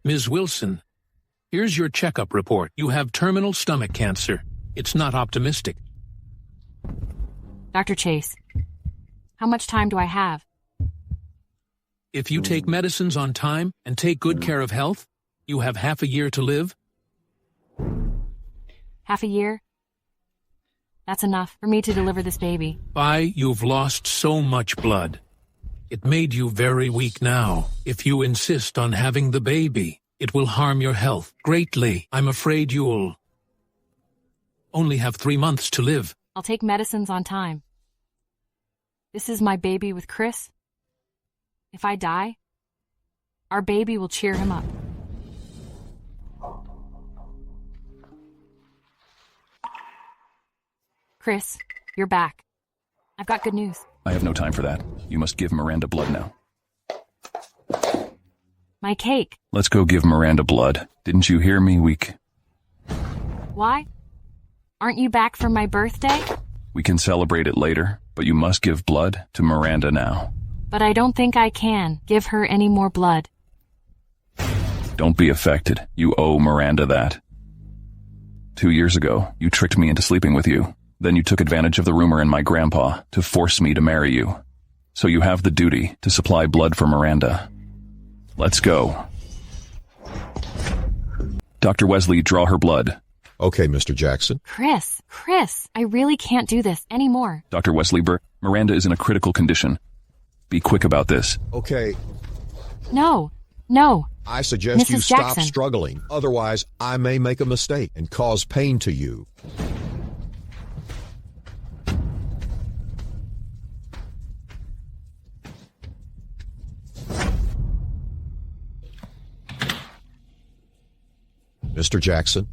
Ms. Wilson, here's your checkup report. You have terminal stomach cancer. It's not optimistic. Dr. Chase, how much time do I have? If you take medicines on time and take good care of health, you have half a year to live. Half a year? That's enough for me to deliver this baby. You've lost so much blood. It made you very weak now. If you insist on having the baby, it will harm your health greatly. I'm afraid you'll only have 3 months to live. I'll take medicines on time. This is my baby with Chris. If I die, our baby will cheer him up. Chris, you're back. I've got good news. I have no time for that. You must give Miranda blood now. My cake. Let's go give Miranda blood. Didn't you hear me, weak? Why? Aren't you back for my birthday? We can celebrate it later, but you must give blood to Miranda now. But I don't think I can give her any more blood. Don't be affected. You owe Miranda that. 2 years ago, you tricked me into sleeping with you. Then you took advantage of the rumor in my grandpa to force me to marry you. So you have the duty to supply blood for Miranda. Let's go. Dr. Wesley, draw her blood. Okay, Mr. Jackson. Chris, I really can't do this anymore. Dr. Wesley, Miranda is in a critical condition. Be quick about this. Okay. No. I suggest Mrs. you stop Jackson. struggling. Otherwise, I may make a mistake and cause pain to you. Mr. Jackson.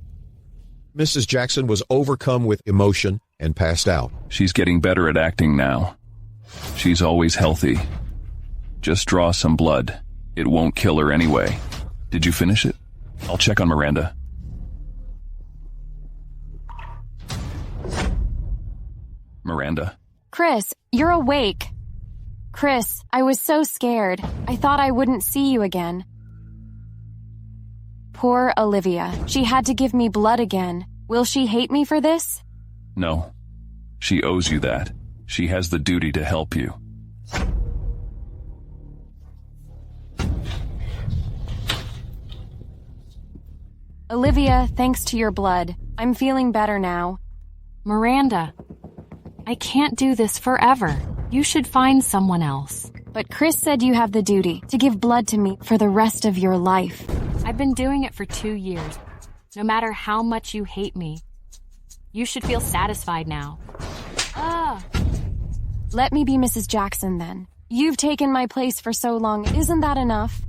Mrs. Jackson was overcome with emotion and passed out. She's getting better at acting now. She's always healthy. Just draw some blood. It won't kill her anyway. Did you finish it? I'll check on Miranda. Miranda. Chris, you're awake. Chris, I was so scared. I thought I wouldn't see you again. Poor Olivia. She had to give me blood again. Will she hate me for this? No. She owes you that. She has the duty to help you. Olivia, thanks to your blood, I'm feeling better now. Miranda, I can't do this forever. You should find someone else. But Chris said you have the duty to give blood to me for the rest of your life. I've been doing it for 2 years. No matter how much you hate me, you should feel satisfied now. Let me be Mrs. Jackson then. You've taken my place for so long, isn't that enough?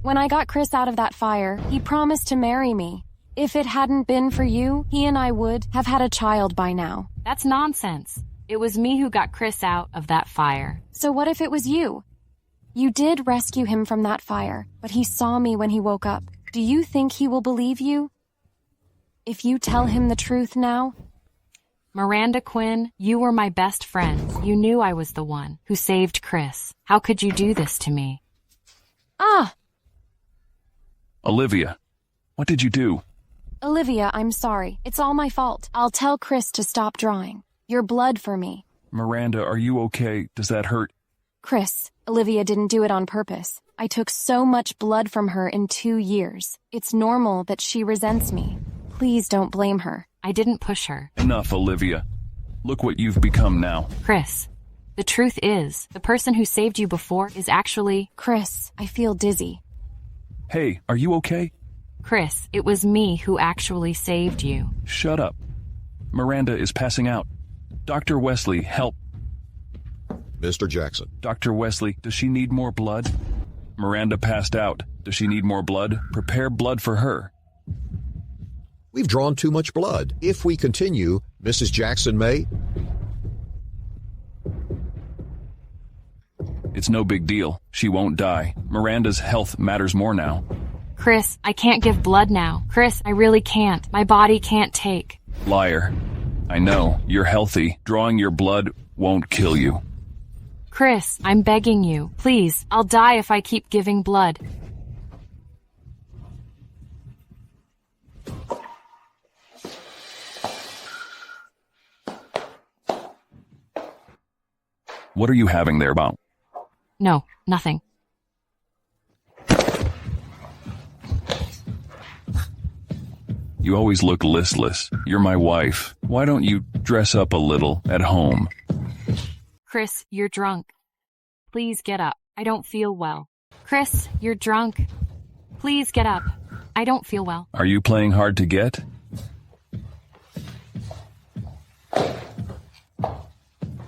When I got Chris out of that fire, he promised to marry me. If it hadn't been for you, he and I would have had a child by now. That's nonsense. It was me who got Chris out of that fire. So what if it was you? You did rescue him from that fire, but he saw me when he woke up. Do you think he will believe you? If you tell him the truth now? Miranda Quinn, you were my best friend. You knew I was the one who saved Chris. How could you do this to me? Olivia, what did you do? Olivia, I'm sorry. It's all my fault. I'll tell Chris to stop drawing. Your blood for me. Miranda, are you okay? Does that hurt? Chris, Olivia didn't do it on purpose. I took so much blood from her in 2 years. It's normal that she resents me. Please don't blame her. I didn't push her. Enough, Olivia. Look what you've become now. Chris, the truth is, the person who saved you before is actually... Chris, I feel dizzy. Hey, are you okay? Chris, it was me who actually saved you. Shut up. Miranda is passing out. Dr. Wesley, help. Mr. Jackson. Dr. Wesley, does she need more blood? Miranda passed out. Does she need more blood? Prepare blood for her. We've drawn too much blood. If we continue, Mrs. Jackson may... It's no big deal. She won't die. Miranda's health matters more now. Chris, I can't give blood now. Chris, I really can't. My body can't take. Liar. I know. You're healthy. Drawing your blood won't kill you. Chris, I'm begging you. Please, I'll die if I keep giving blood. What are you having there, Bob? No, nothing. You always look listless. You're my wife. Why don't you dress up a little at home? Chris, you're drunk. Please get up. I don't feel well. Chris, you're drunk. Please get up. I don't feel well. Are you playing hard to get?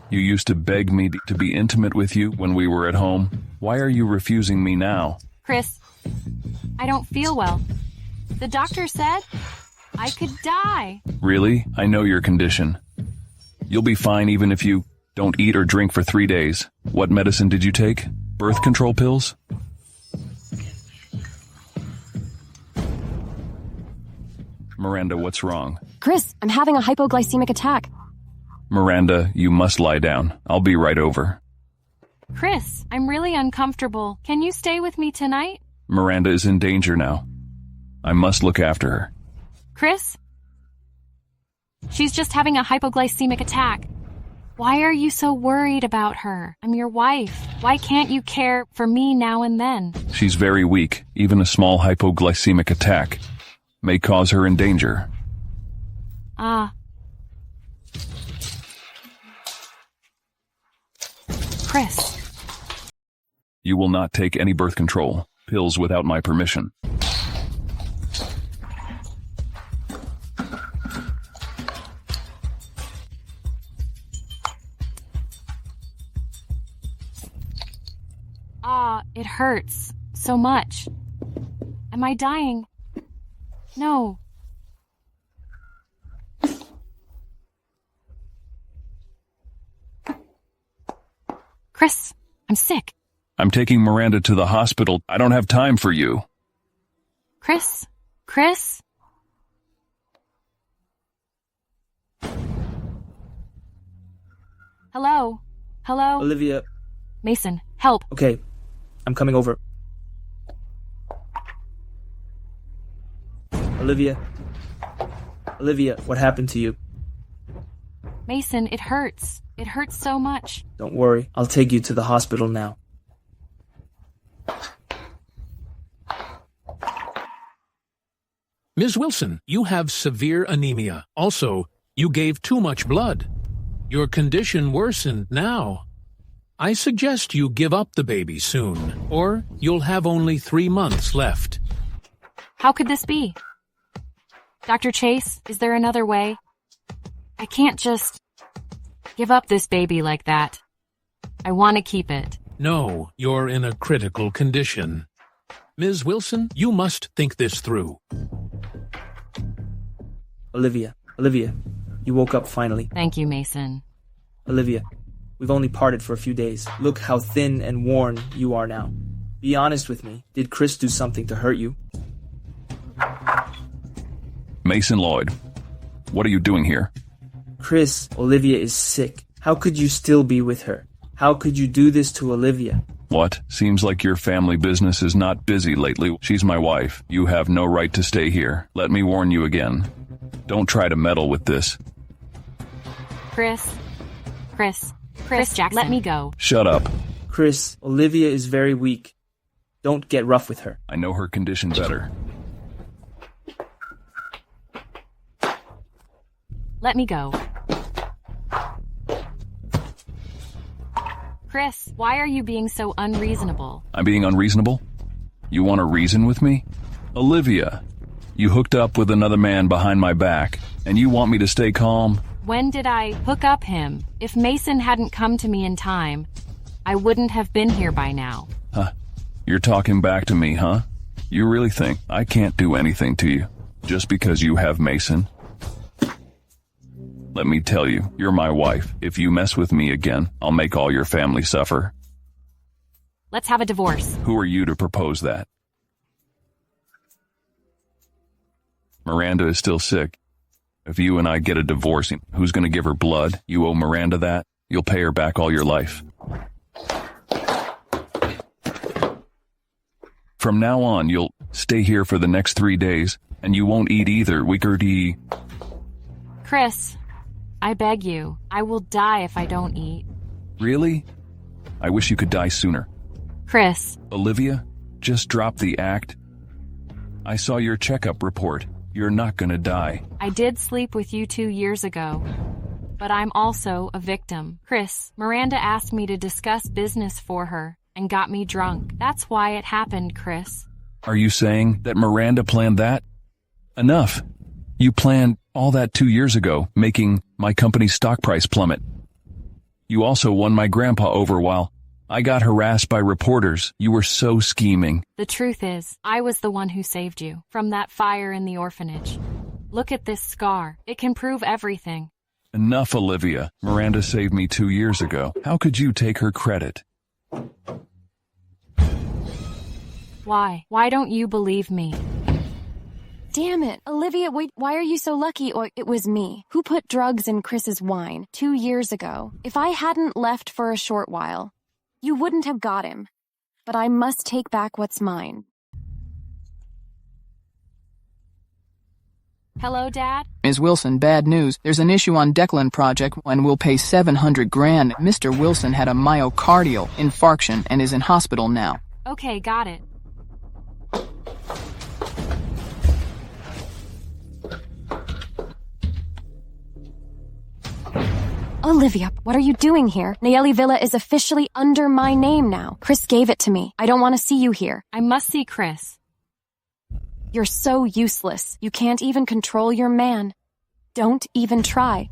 You used to beg me to be intimate with you when we were at home. Why are you refusing me now? Chris, I don't feel well. The doctor said I could die. Really? I know your condition. You'll be fine even if you don't eat or drink for 3 days. What medicine did you take? Birth control pills? Miranda, what's wrong? Chris, I'm having a hypoglycemic attack. Miranda, you must lie down. I'll be right over. Chris, I'm really uncomfortable. Can you stay with me tonight? Miranda is in danger now. I must look after her. Chris? She's just having a hypoglycemic attack. Why are you so worried about her? I'm your wife. Why can't you care for me now and then? She's very weak. Even a small hypoglycemic attack may cause her in danger. Chris. You will not take any birth control pills without my permission. It hurts so much. Am I dying? No. Chris, I'm sick. I'm taking Miranda to the hospital. I don't have time for you. Chris? Chris? Hello? Hello? Olivia. Mason, help. Okay, I'm coming over. Olivia. Olivia, what happened to you? Mason, it hurts. It hurts so much. Don't worry, I'll take you to the hospital now. Ms. Wilson, you have severe anemia. Also, you gave too much blood. Your condition worsened now. I suggest you give up the baby soon, or you'll have only 3 months left. How could this be? Dr. Chase, is there another way? I can't just give up this baby like that. I want to keep it. No, you're in a critical condition. Ms. Wilson, you must think this through. Olivia, you woke up finally. Thank you, Mason. Olivia, we've only parted for a few days. Look how thin and worn you are now. Be honest with me. Did Chris do something to hurt you? Mason Lloyd, what are you doing here? Chris, Olivia is sick. How could you still be with her? How could you do this to Olivia? What? Seems like your family business is not busy lately. She's my wife. You have no right to stay here. Let me warn you again. Don't try to meddle with this. Chris Jackson, let me go. Shut up. Chris, Olivia is very weak. Don't get rough with her. I know her condition better. Let me go. Chris, why are you being so unreasonable? I'm being unreasonable? You want to reason with me? Olivia, you hooked up with another man behind my back, and you want me to stay calm? When did I hook up him? If Mason hadn't come to me in time, I wouldn't have been here by now. Huh? You're talking back to me, huh? You really think I can't do anything to you just because you have Mason? Let me tell you, you're my wife. If you mess with me again, I'll make all your family suffer. Let's have a divorce. Who are you to propose that? Miranda is still sick. If you and I get a divorce, who's going to give her blood? You owe Miranda that. You'll pay her back all your life. From now on, you'll stay here for the next 3 days, and you won't eat either. Chris, I beg you. I will die if I don't eat. Really? I wish you could die sooner. Chris, Olivia, just drop the act. I saw your checkup report. You're not gonna die. I did sleep with you 2 years ago, but I'm also a victim. Chris, Miranda asked me to discuss business for her and got me drunk. That's why it happened, Chris. Are you saying that Miranda planned that? Enough. You planned all that 2 years ago, making my company's stock price plummet. You also won my grandpa over while I got harassed by reporters. You were so scheming. The truth is, I was the one who saved you from that fire in the orphanage. Look at this scar. It can prove everything. Enough, Olivia. Miranda saved me 2 years ago. How could you take her credit? Why? Why don't you believe me? Damn it. Olivia, wait, why are you so lucky? Or it was me who put drugs in Chris's wine 2 years ago. If I hadn't left for a short while, you wouldn't have got him. But I must take back what's mine. Hello, Dad? Ms. Wilson, bad news. There's an issue on Declan project and we'll pay $700 grand. Mr. Wilson had a myocardial infarction and is in hospital now. Okay, got it. Olivia, what are you doing here? Nayeli Villa is officially under my name now. Chris gave it to me. I don't want to see you here. I must see Chris. You're so useless. You can't even control your man. Don't even try.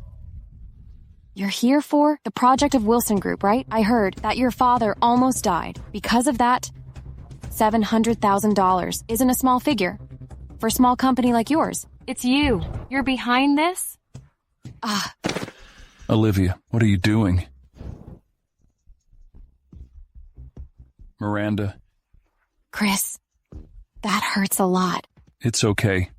You're here for the project of Wilson Group, right? I heard that your father almost died. Because of that, $700,000 isn't a small figure for a small company like yours. It's you. You're behind this? Olivia, what are you doing? Miranda. Chris, that hurts a lot. It's okay.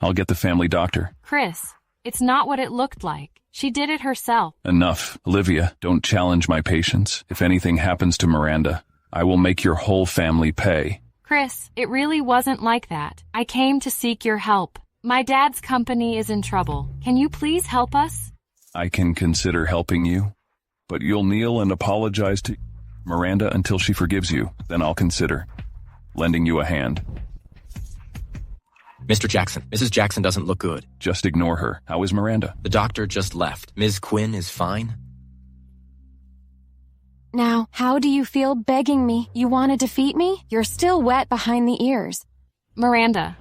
I'll get the family doctor. Chris, it's not what it looked like. She did it herself. Enough. Olivia, don't challenge my patience. If anything happens to Miranda, I will make your whole family pay. Chris, it really wasn't like that. I came to seek your help. My dad's company is in trouble. Can you please help us? I can consider helping you, but you'll kneel and apologize to Miranda until she forgives you. Then I'll consider lending you a hand. Mr. Jackson, Mrs. Jackson doesn't look good. Just ignore her. How is Miranda? The doctor just left. Ms. Quinn is fine. Now, how do you feel begging me? You want to defeat me? You're still wet behind the ears. Miranda,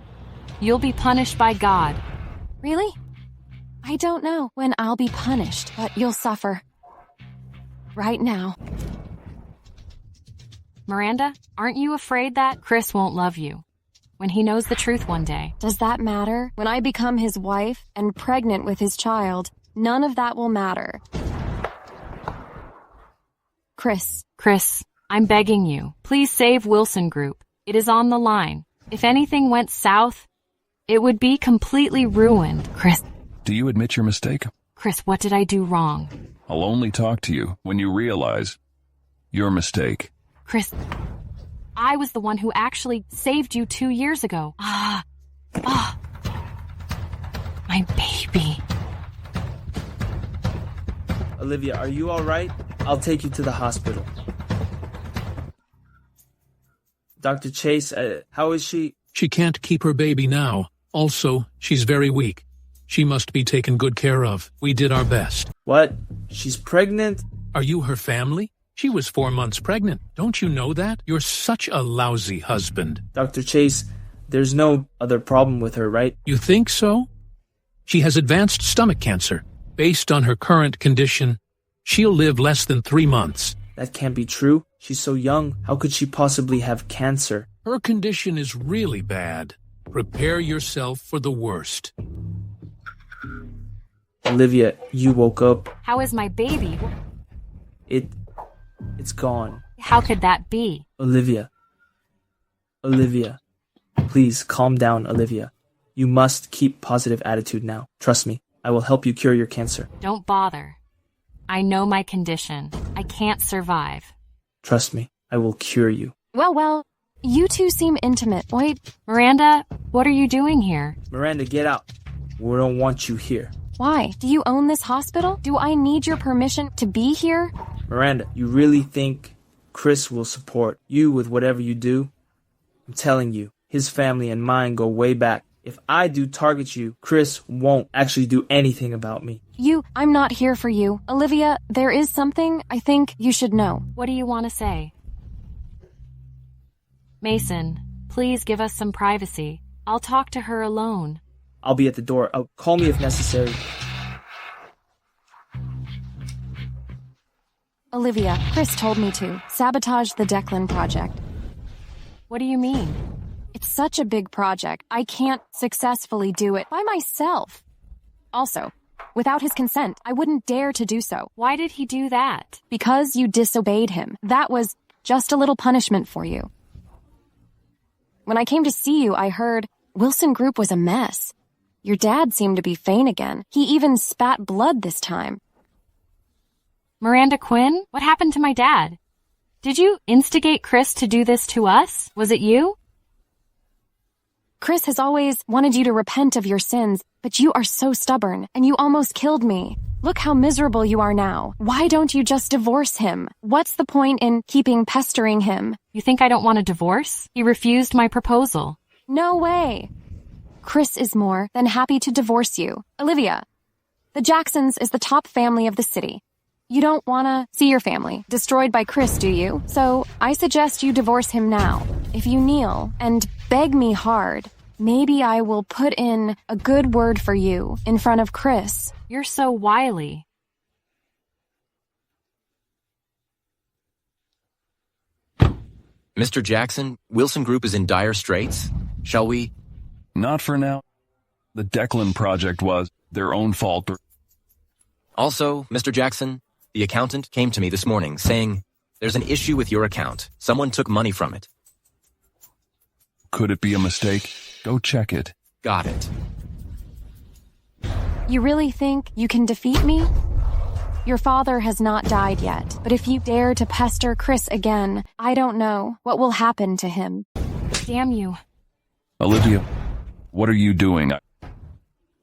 you'll be punished by God. Really? I don't know when I'll be punished, but you'll suffer. Right now. Miranda, aren't you afraid that Chris won't love you when he knows the truth one day? Does that matter? When I become his wife and pregnant with his child, none of that will matter. Chris, I'm begging you. Please save Wilson Group. It is on the line. If anything went south, it would be completely ruined. Chris. Do you admit your mistake? Chris, what did I do wrong? I'll only talk to you when you realize your mistake. Chris, I was the one who actually saved you 2 years ago. My baby. Olivia, are you all right? I'll take you to the hospital. Dr. Chase, how is she? She can't keep her baby now. Also, she's very weak. She must be taken good care of. We did our best. What? She's pregnant? Are you her family? She was 4 months pregnant. Don't you know that? You're such a lousy husband. Dr. Chase, there's no other problem with her, right? You think so? She has advanced stomach cancer. Based on her current condition, she'll live less than 3 months. That can't be true. She's so young. How could she possibly have cancer? Her condition is really bad. Prepare yourself for the worst. Olivia, you woke up. How is my baby? It's gone. How could that be? Olivia, please calm down, Olivia. You must keep positive attitude now. Trust me, I will help you cure your cancer. Don't bother. I know my condition. I can't survive. Trust me, I will cure you. Well, you two seem intimate. Wait. Miranda, what are you doing here? Miranda, get out. We don't want you here. Why? Do you own this hospital? Do I need your permission to be here? Miranda, you really think Chris will support you with whatever you do? I'm telling you, his family and mine go way back. If I do target you, Chris won't actually do anything about me. I'm not here for you. Olivia, there is something I think you should know. What do you want to say? Mason, please give us some privacy. I'll talk to her alone. I'll be at the door. Call me if necessary. Olivia, Chris told me to sabotage the Declan project. What do you mean? It's such a big project. I can't successfully do it by myself. Also, without his consent, I wouldn't dare to do so. Why did he do that? Because you disobeyed him. That was just a little punishment for you. When I came to see you, I heard Wilson Group was a mess. Your dad seemed to be faint again. He even spat blood this time. Miranda Quinn? What happened to my dad? Did you instigate Chris to do this to us? Was it you? Chris has always wanted you to repent of your sins, but you are so stubborn, and you almost killed me. Look how miserable you are now. Why don't you just divorce him? What's the point in keeping pestering him? You think I don't want a divorce? He refused my proposal. No way. Chris is more than happy to divorce you. Olivia, the Jacksons is the top family of the city. You don't want to see your family destroyed by Chris, do you? So I suggest you divorce him now. If you kneel and beg me hard, maybe I will put in a good word for you in front of Chris. You're so wily. Mr. Jackson, Wilson Group is in dire straits. Shall we? Not for now. The Declan project was their own fault. Also, Mr. Jackson, the accountant came to me this morning saying, there's an issue with your account. Someone took money from it. Could it be a mistake? Go check it. Got it. You really think you can defeat me? Your father has not died yet, but if you dare to pester Chris again, I don't know what will happen to him. Damn you. Olivia, what are you doing?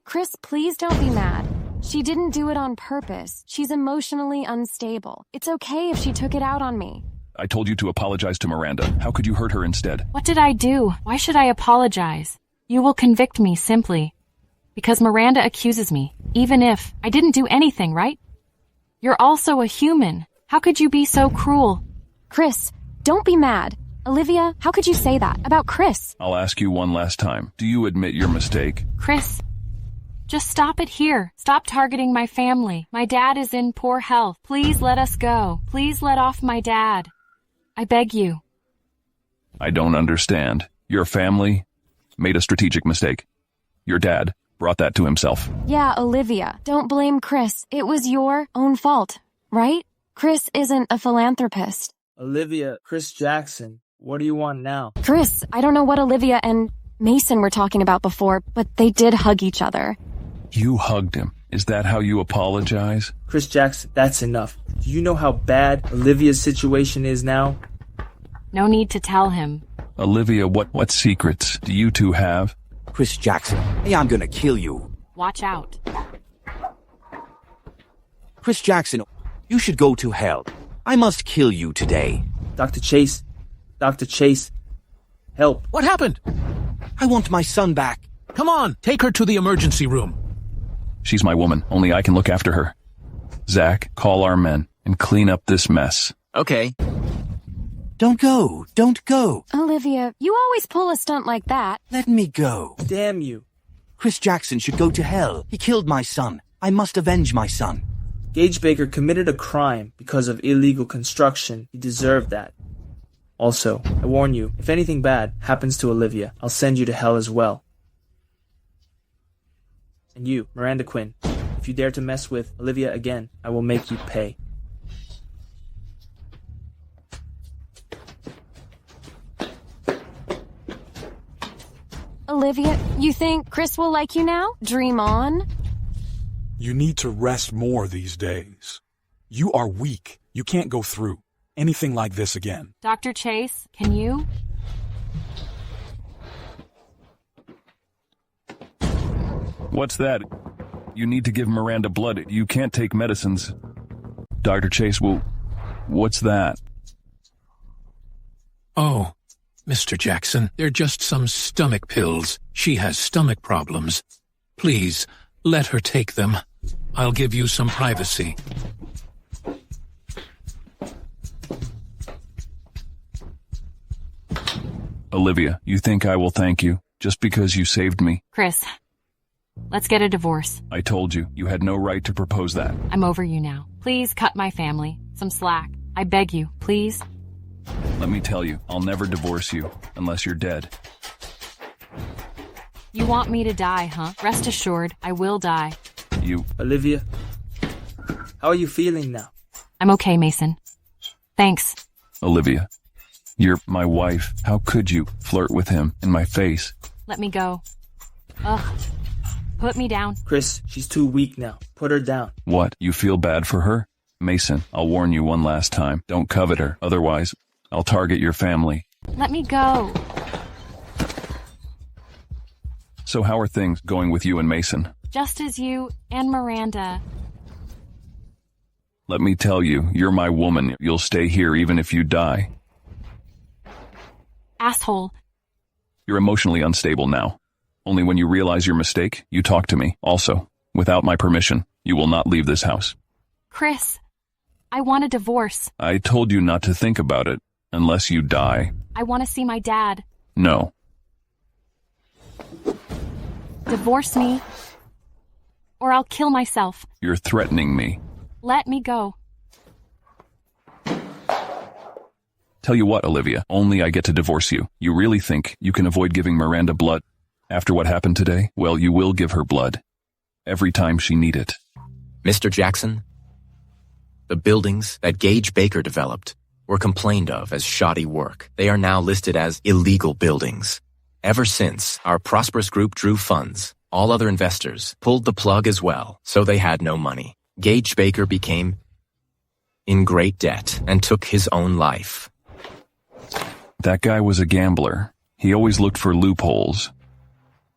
Chris, please don't be mad. She didn't do it on purpose. She's emotionally unstable. It's okay if she took it out on me. I told you to apologize to Miranda. How could you hurt her instead? What did I do? Why should I apologize? You will convict me simply because Miranda accuses me, even if I didn't do anything, right? You're also a human. How could you be so cruel? Chris, don't be mad. Olivia, how could you say that about Chris? I'll ask you one last time. Do you admit your mistake? Chris, just stop it here. Stop targeting my family. My dad is in poor health. Please let us go. Please let off my dad. I beg you. I don't understand. Your family made a strategic mistake. Your dad brought that to himself. Yeah, Olivia, don't blame Chris. It was your own fault, right? Chris isn't a philanthropist. Olivia, Chris Jackson, what do you want now? Chris, I don't know what Olivia and Mason were talking about before, but they did hug each other. You hugged him. Is that how you apologize? Chris Jackson, that's enough. Do you know how bad Olivia's situation is now? No need to tell him. Olivia, what secrets do you two have? Chris Jackson, I'm gonna kill you. Watch out. Chris Jackson, you should go to hell. I must kill you today. Dr. Chase, help. What happened? I want my son back. Come on, take her to the emergency room. She's my woman. Only I can look after her. Zach, call our men and clean up this mess. Okay. Don't go. Olivia, you always pull a stunt like that. Let me go. Damn you. Chris Jackson should go to hell. He killed my son. I must avenge my son. Gage Baker committed a crime because of illegal construction. He deserved that. Also, I warn you, if anything bad happens to Olivia, I'll send you to hell as well. And you, Miranda Quinn, if you dare to mess with Olivia again, I will make you pay. Olivia, you think Chris will like you now? Dream on. You need to rest more these days. You are weak. You can't go through anything like this again. Dr. Chase, can you? What's that? You need to give Miranda blood. You can't take medicines. Dr. Chase will What's that? Oh, Mr. Jackson, they're just some stomach pills. She has stomach problems. Please, let her take them. I'll give you some privacy. Olivia, you think I will thank you just because you saved me? Chris, let's get a divorce. I told you, you had no right to propose that. I'm over you now. Please cut my family some slack. I beg you, please. Let me tell you, I'll never divorce you unless you're dead. You want me to die, huh? Rest assured, I will die. Olivia, how are you feeling now? I'm okay, Mason. Thanks. Olivia, you're my wife. How could you flirt with him in my face? Let me go. Ugh. Put me down. Chris, she's too weak now. Put her down. What? You feel bad for her? Mason, I'll warn you one last time. Don't covet her. Otherwise, I'll target your family. Let me go. So how are things going with you and Mason? Just as you and Miranda. Let me tell you, you're my woman. You'll stay here even if you die. Asshole. You're emotionally unstable now. Only when you realize your mistake, you talk to me. Also, without my permission, you will not leave this house. Chris, I want a divorce. I told you not to think about it, unless you die. I want to see my dad. No. Divorce me, or I'll kill myself. You're threatening me. Let me go. Tell you what, Olivia, only I get to divorce you. You really think you can avoid giving Miranda blood? After what happened today, well, you will give her blood. Every time she need it. Mr. Jackson, the buildings that Gage Baker developed were complained of as shoddy work. They are now listed as illegal buildings. Ever since our prosperous group drew funds, all other investors pulled the plug as well, so they had no money. Gage Baker became in great debt and took his own life. That guy was a gambler. He always looked for loopholes.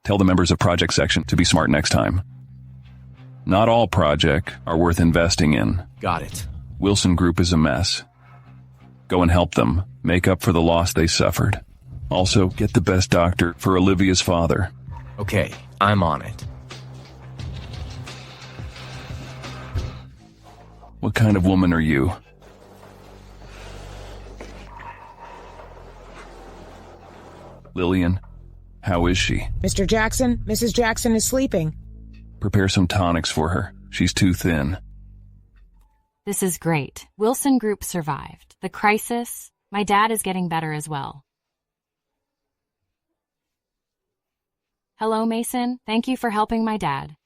Tell the members of Project Section to be smart next time. Not all projects are worth investing in. Got it. Wilson Group is a mess. Go and help them. Make up for the loss they suffered. Also, get the best doctor for Olivia's father. Okay, I'm on it. What kind of woman are you? Lillian, how is she? Mr. Jackson, Mrs. Jackson is sleeping. Prepare some tonics for her. She's too thin. This is great. Wilson Group survived. The crisis, my dad is getting better as well. Hello, Mason. Thank you for helping my dad.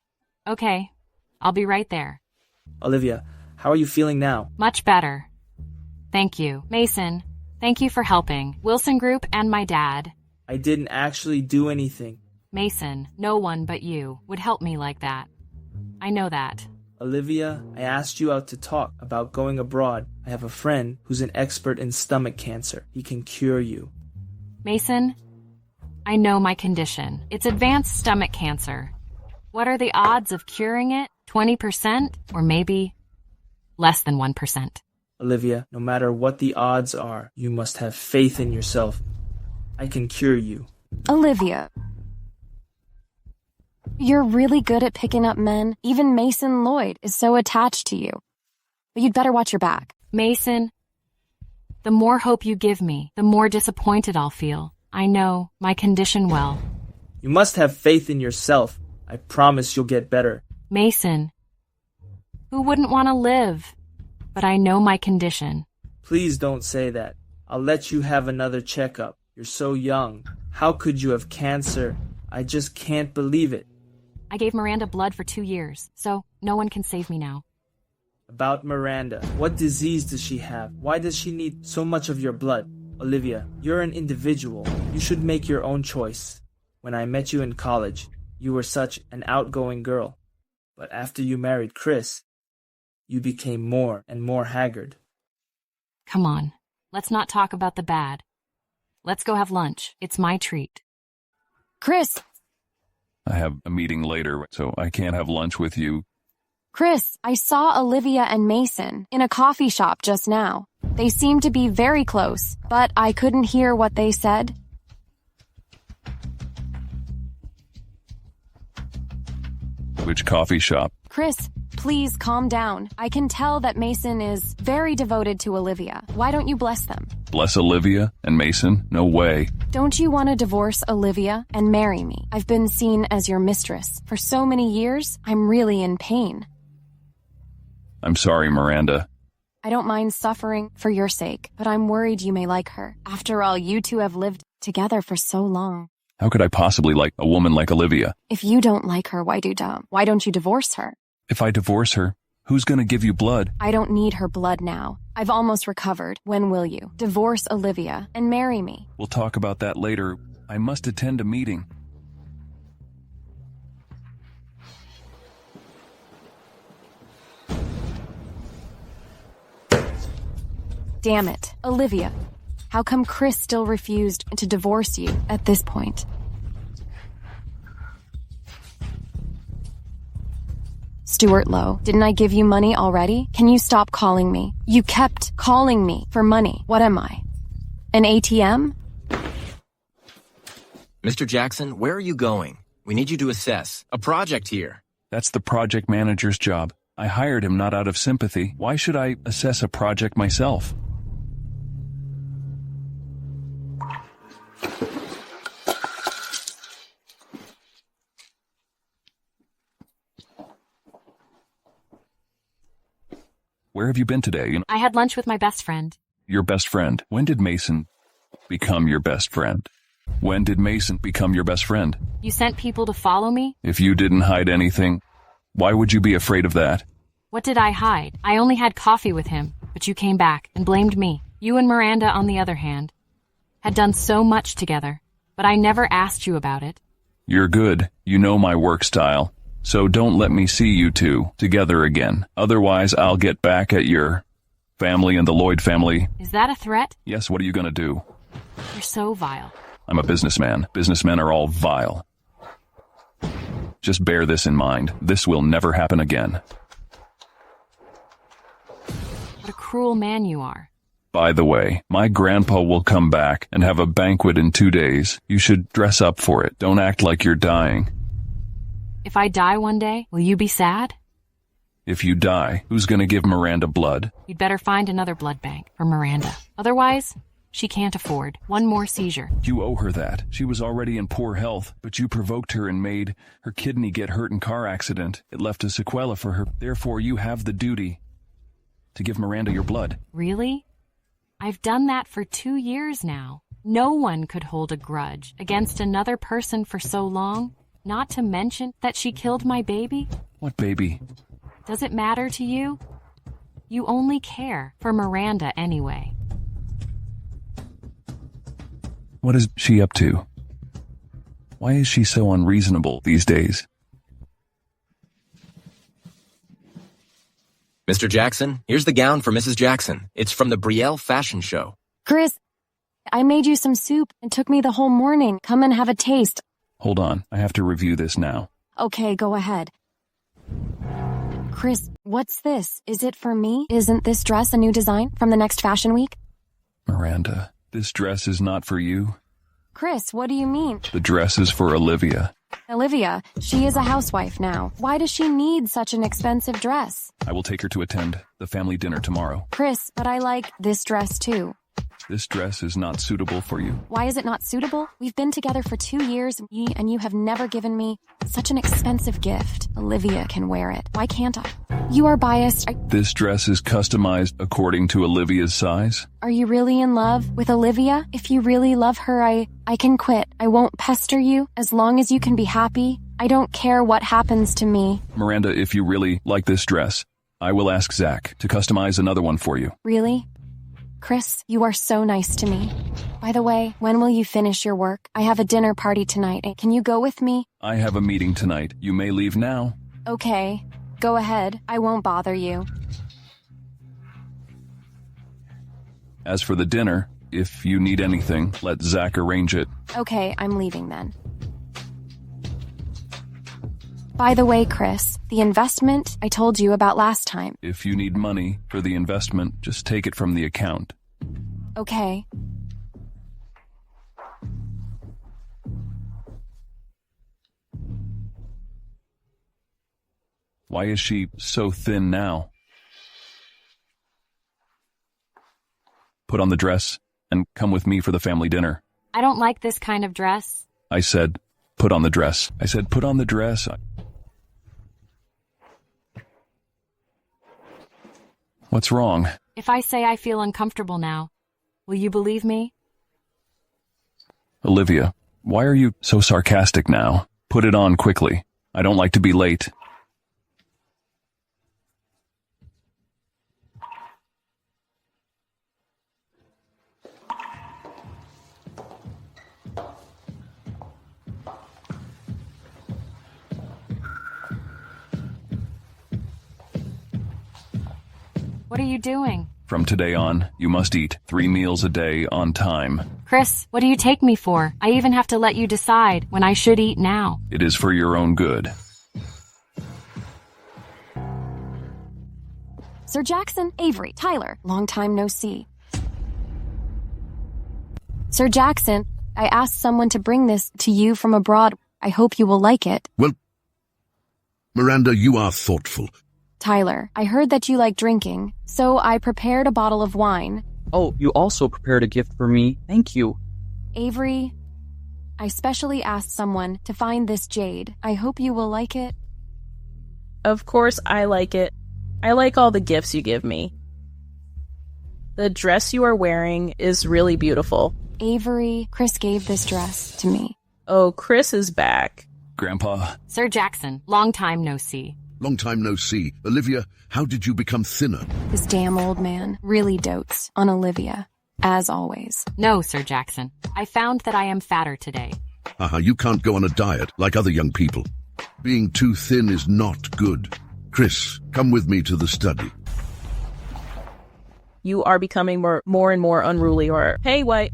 Okay, I'll be right there. Olivia, how are you feeling now? Much better. Thank you. Mason, thank you for helping Wilson Group and my dad. I didn't actually do anything. Mason, no one but you would help me like that. I know that. Olivia, I asked you out to talk about going abroad. I have a friend who's an expert in stomach cancer. He can cure you. Mason, I know my condition. It's advanced stomach cancer. What are the odds of curing it? 20% or maybe less than 1%? Olivia, no matter what the odds are, you must have faith in yourself. I can cure you. Olivia. You're really good at picking up men. Even Mason Lloyd is so attached to you. But you'd better watch your back. Mason, the more hope you give me, the more disappointed I'll feel. I know my condition well. You must have faith in yourself. I promise you'll get better. Mason, who wouldn't want to live? But I know my condition. Please don't say that. I'll let you have another checkup. You're so young. How could you have cancer? I just can't believe it. I gave Miranda blood for 2 years, so no one can save me now. About Miranda, what disease does she have? Why does she need so much of your blood? Olivia, you're an individual. You should make your own choice. When I met you in college, you were such an outgoing girl. But after you married Chris, you became more and more haggard. Come on, let's not talk about the bad. Let's go have lunch. It's my treat. Chris! I have a meeting later, so I can't have lunch with you. Chris, I saw Olivia and Mason in a coffee shop just now. They seemed to be very close, but I couldn't hear what they said. Which coffee shop? Chris, please calm down. I can tell that Mason is very devoted to Olivia. Why don't you bless them? Bless Olivia and Mason? No way. Don't you want to divorce Olivia and marry me? I've been seen as your mistress for so many years, I'm really in pain. I'm sorry, Miranda. I don't mind suffering for your sake, but I'm worried you may like her. After all, you two have lived together for so long. How could I possibly like a woman like Olivia? If you don't like her, why don't you divorce her? If I divorce her, who's gonna give you blood? I don't need her blood now. I've almost recovered. When will you? Divorce Olivia and marry me. We'll talk about that later. I must attend a meeting. Damn it. Olivia. How come Chris still refused to divorce you at this point? Stuart Lowe, didn't I give you money already? Can you stop calling me? You kept calling me for money. What am I? An ATM? Mr. Jackson, where are you going? We need you to assess a project here. That's the project manager's job. I hired him not out of sympathy. Why should I assess a project myself? Where have you been today? I had lunch with my best friend. Your best friend? When did Mason become your best friend? When did Mason become your best friend? You sent people to follow me? If you didn't hide anything, why would you be afraid of that? What did I hide? I only had coffee with him, but you came back and blamed me. You and Miranda, on the other hand, had done so much together, but I never asked you about it. You're good. You know my work style. So don't let me see you two together again. Otherwise, I'll get back at your family and the Lloyd family. Is that a threat? Yes, what are you gonna do? You're so vile. I'm a businessman. Businessmen are all vile. Just bear this in mind. This will never happen again. What a cruel man you are. By the way, my grandpa will come back and have a banquet in 2 days. You should dress up for it. Don't act like you're dying. If I die one day, will you be sad? If you die, who's gonna give Miranda blood? You'd better find another blood bank for Miranda. Otherwise, she can't afford one more seizure. You owe her that. She was already in poor health, but you provoked her and made her kidney get hurt in car accident. It left a sequela for her. Therefore, you have the duty to give Miranda your blood. Really? I've done that for 2 years now. No one could hold a grudge against another person for so long. Not to mention that she killed my baby. What baby? Does it matter to you? You only care for Miranda anyway. What is she up to? Why is she so unreasonable these days? Mr. Jackson, here's the gown for Mrs. Jackson. It's from the Betrayal fashion show. Chris, I made you some soup. It took me the whole morning. Come and have a taste. Hold on, I have to review this now. Okay, go ahead. Chris, what's this? Is it for me? Isn't this dress a new design from the next fashion week? Miranda, this dress is not for you. Chris, what do you mean? The dress is for Olivia. Olivia, she is a housewife now. Why does she need such an expensive dress? I will take her to attend the family dinner tomorrow. Chris, but I like this dress too. This dress is not suitable for you. Why is it not suitable? We've been together for 2 years, and you have never given me such an expensive gift. Olivia can wear it. Why can't I? You are biased. This dress is customized according to Olivia's size. Are you really in love with Olivia? If you really love her, I can quit. I won't pester you as long as you can be happy. I don't care what happens to me. Miranda, if you really like this dress, I will ask Zach to customize another one for you. Really? Chris, you are so nice to me. By the way, when will you finish your work? I have a dinner party tonight. Can you go with me? I have a meeting tonight. You may leave now. Okay. Go ahead. I won't bother you. As for the dinner, if you need anything, let Zach arrange it. Okay, I'm leaving then. By the way, Chris, the investment I told you about last time. If you need money for the investment, just take it from the account. Okay. Why is she so thin now? Put on the dress and come with me for the family dinner. I don't like this kind of dress. I said, put on the dress. I said, put on the dress. What's wrong? If I say I feel uncomfortable now, will you believe me? Olivia, why are you so sarcastic now? Put it on quickly. I don't like to be late. What are you doing? From today on, you must eat 3 meals a day on time. Chris, what do you take me for? I even have to let you decide when I should eat now. It is for your own good. Sir Jackson, Avery, Tyler, long time no see. Sir Jackson, I asked someone to bring this to you from abroad. I hope you will like it. Well, Miranda, you are thoughtful. Tyler, I heard that you like drinking, so I prepared a bottle of wine. Oh, you also prepared a gift for me. Thank you. Avery, I specially asked someone to find this jade. I hope you will like it. Of course I like it. I like all the gifts you give me. The dress you are wearing is really beautiful. Avery, Chris gave this dress to me. Oh, Chris is back. Grandpa. Sir Jackson, long time no see. Long time no see. Olivia, how did you become thinner? This damn old man really dotes on Olivia, as always. No, Sir Jackson. I found that I am fatter today. You can't go on a diet like other young people. Being too thin is not good. Chris, come with me to the study. You are becoming more and more unruly. Or, hey, White,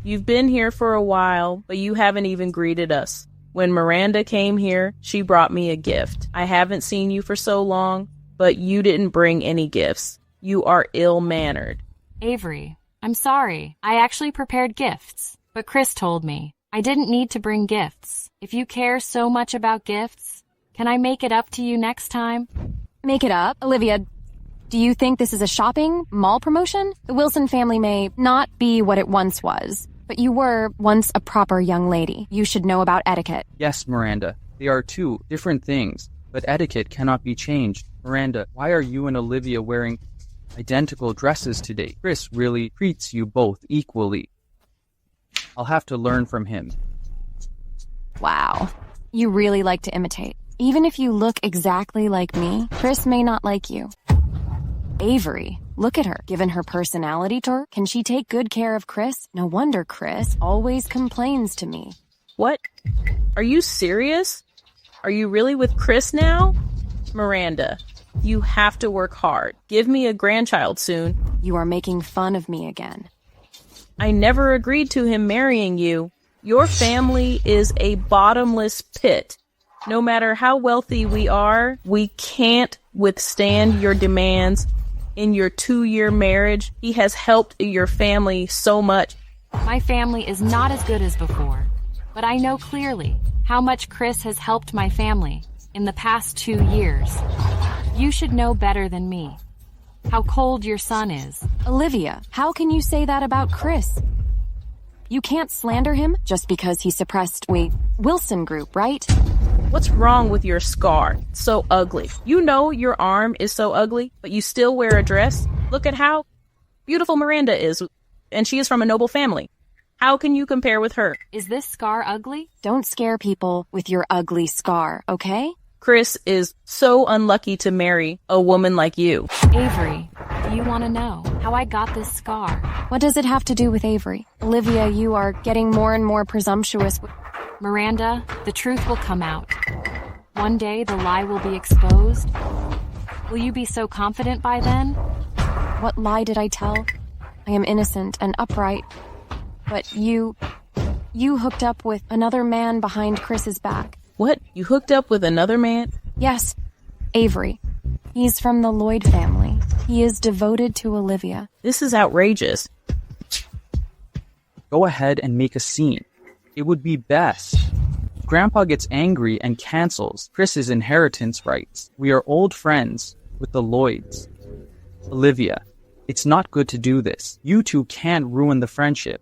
you've been here for a while, but you haven't even greeted us. When Miranda came here, she brought me a gift. I haven't seen you for so long, but you didn't bring any gifts. You are ill-mannered. Avery, I'm sorry. I actually prepared gifts, but Chris told me I didn't need to bring gifts. If you care so much about gifts, can I make it up to you next time? Make it up? Olivia, do you think this is a shopping mall promotion? The Wilson family may not be what it once was, but you were once a proper young lady. You should know about etiquette. Yes, Miranda. They are two different things, but etiquette cannot be changed. Miranda, why are you and Olivia wearing identical dresses today? Chris really treats you both equally. I'll have to learn from him. Wow. You really like to imitate. Even if you look exactly like me, Chris may not like you. Avery, look at her. Given her personality to her, can she take good care of Chris? No wonder Chris always complains to me. What? Are you serious? Are you really with Chris now? Miranda, you have to work hard. Give me a grandchild soon. You are making fun of me again. I never agreed to him marrying you. Your family is a bottomless pit. No matter how wealthy we are, we can't withstand your demands. In your 2-year marriage, he has helped your family so much. My family is not as good as before, but I know clearly how much Chris has helped my family in the past 2 years. You should know better than me how cold your son is. Olivia, how can you say that about Chris? You can't slander him just because he suppressed Wilson Group, right? What's wrong with your scar? It's so ugly. You know your arm is so ugly, but you still wear a dress? Look at how beautiful Miranda is, and she is from a noble family. How can you compare with her? Is this scar ugly? Don't scare people with your ugly scar, okay? Chris is so unlucky to marry a woman like you. Avery, do you want to know how I got this scar? What does it have to do with Avery? Olivia, you are getting more and more presumptuous. Miranda, the truth will come out. One day the lie will be exposed. Will you be so confident by then? What lie did I tell? I am innocent and upright. But you hooked up with another man behind Chris's back. What? You hooked up with another man? Yes, Avery. He's from the Lloyd family. He is devoted to Olivia. This is outrageous. Go ahead and make a scene. It would be best. Grandpa gets angry and cancels Chris's inheritance rights. We are old friends with the Lloyds. Olivia, it's not good to do this. You two can't ruin the friendship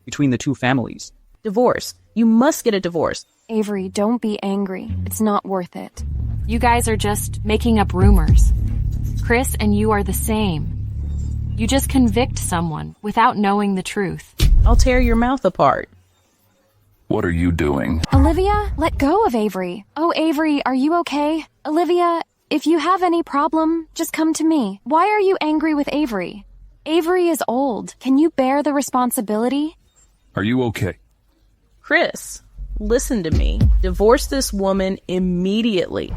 between the two families. Divorce. You must get a divorce. Avery, don't be angry. It's not worth it. You guys are just making up rumors. Chris and you are the same. You just convict someone without knowing the truth. I'll tear your mouth apart. What are you doing? Olivia, let go of Avery. Oh, Avery, are you okay? Olivia, if you have any problem, just come to me. Why are you angry with Avery? Avery is old. Can you bear the responsibility? Are you okay? Chris, listen to me. Divorce this woman immediately.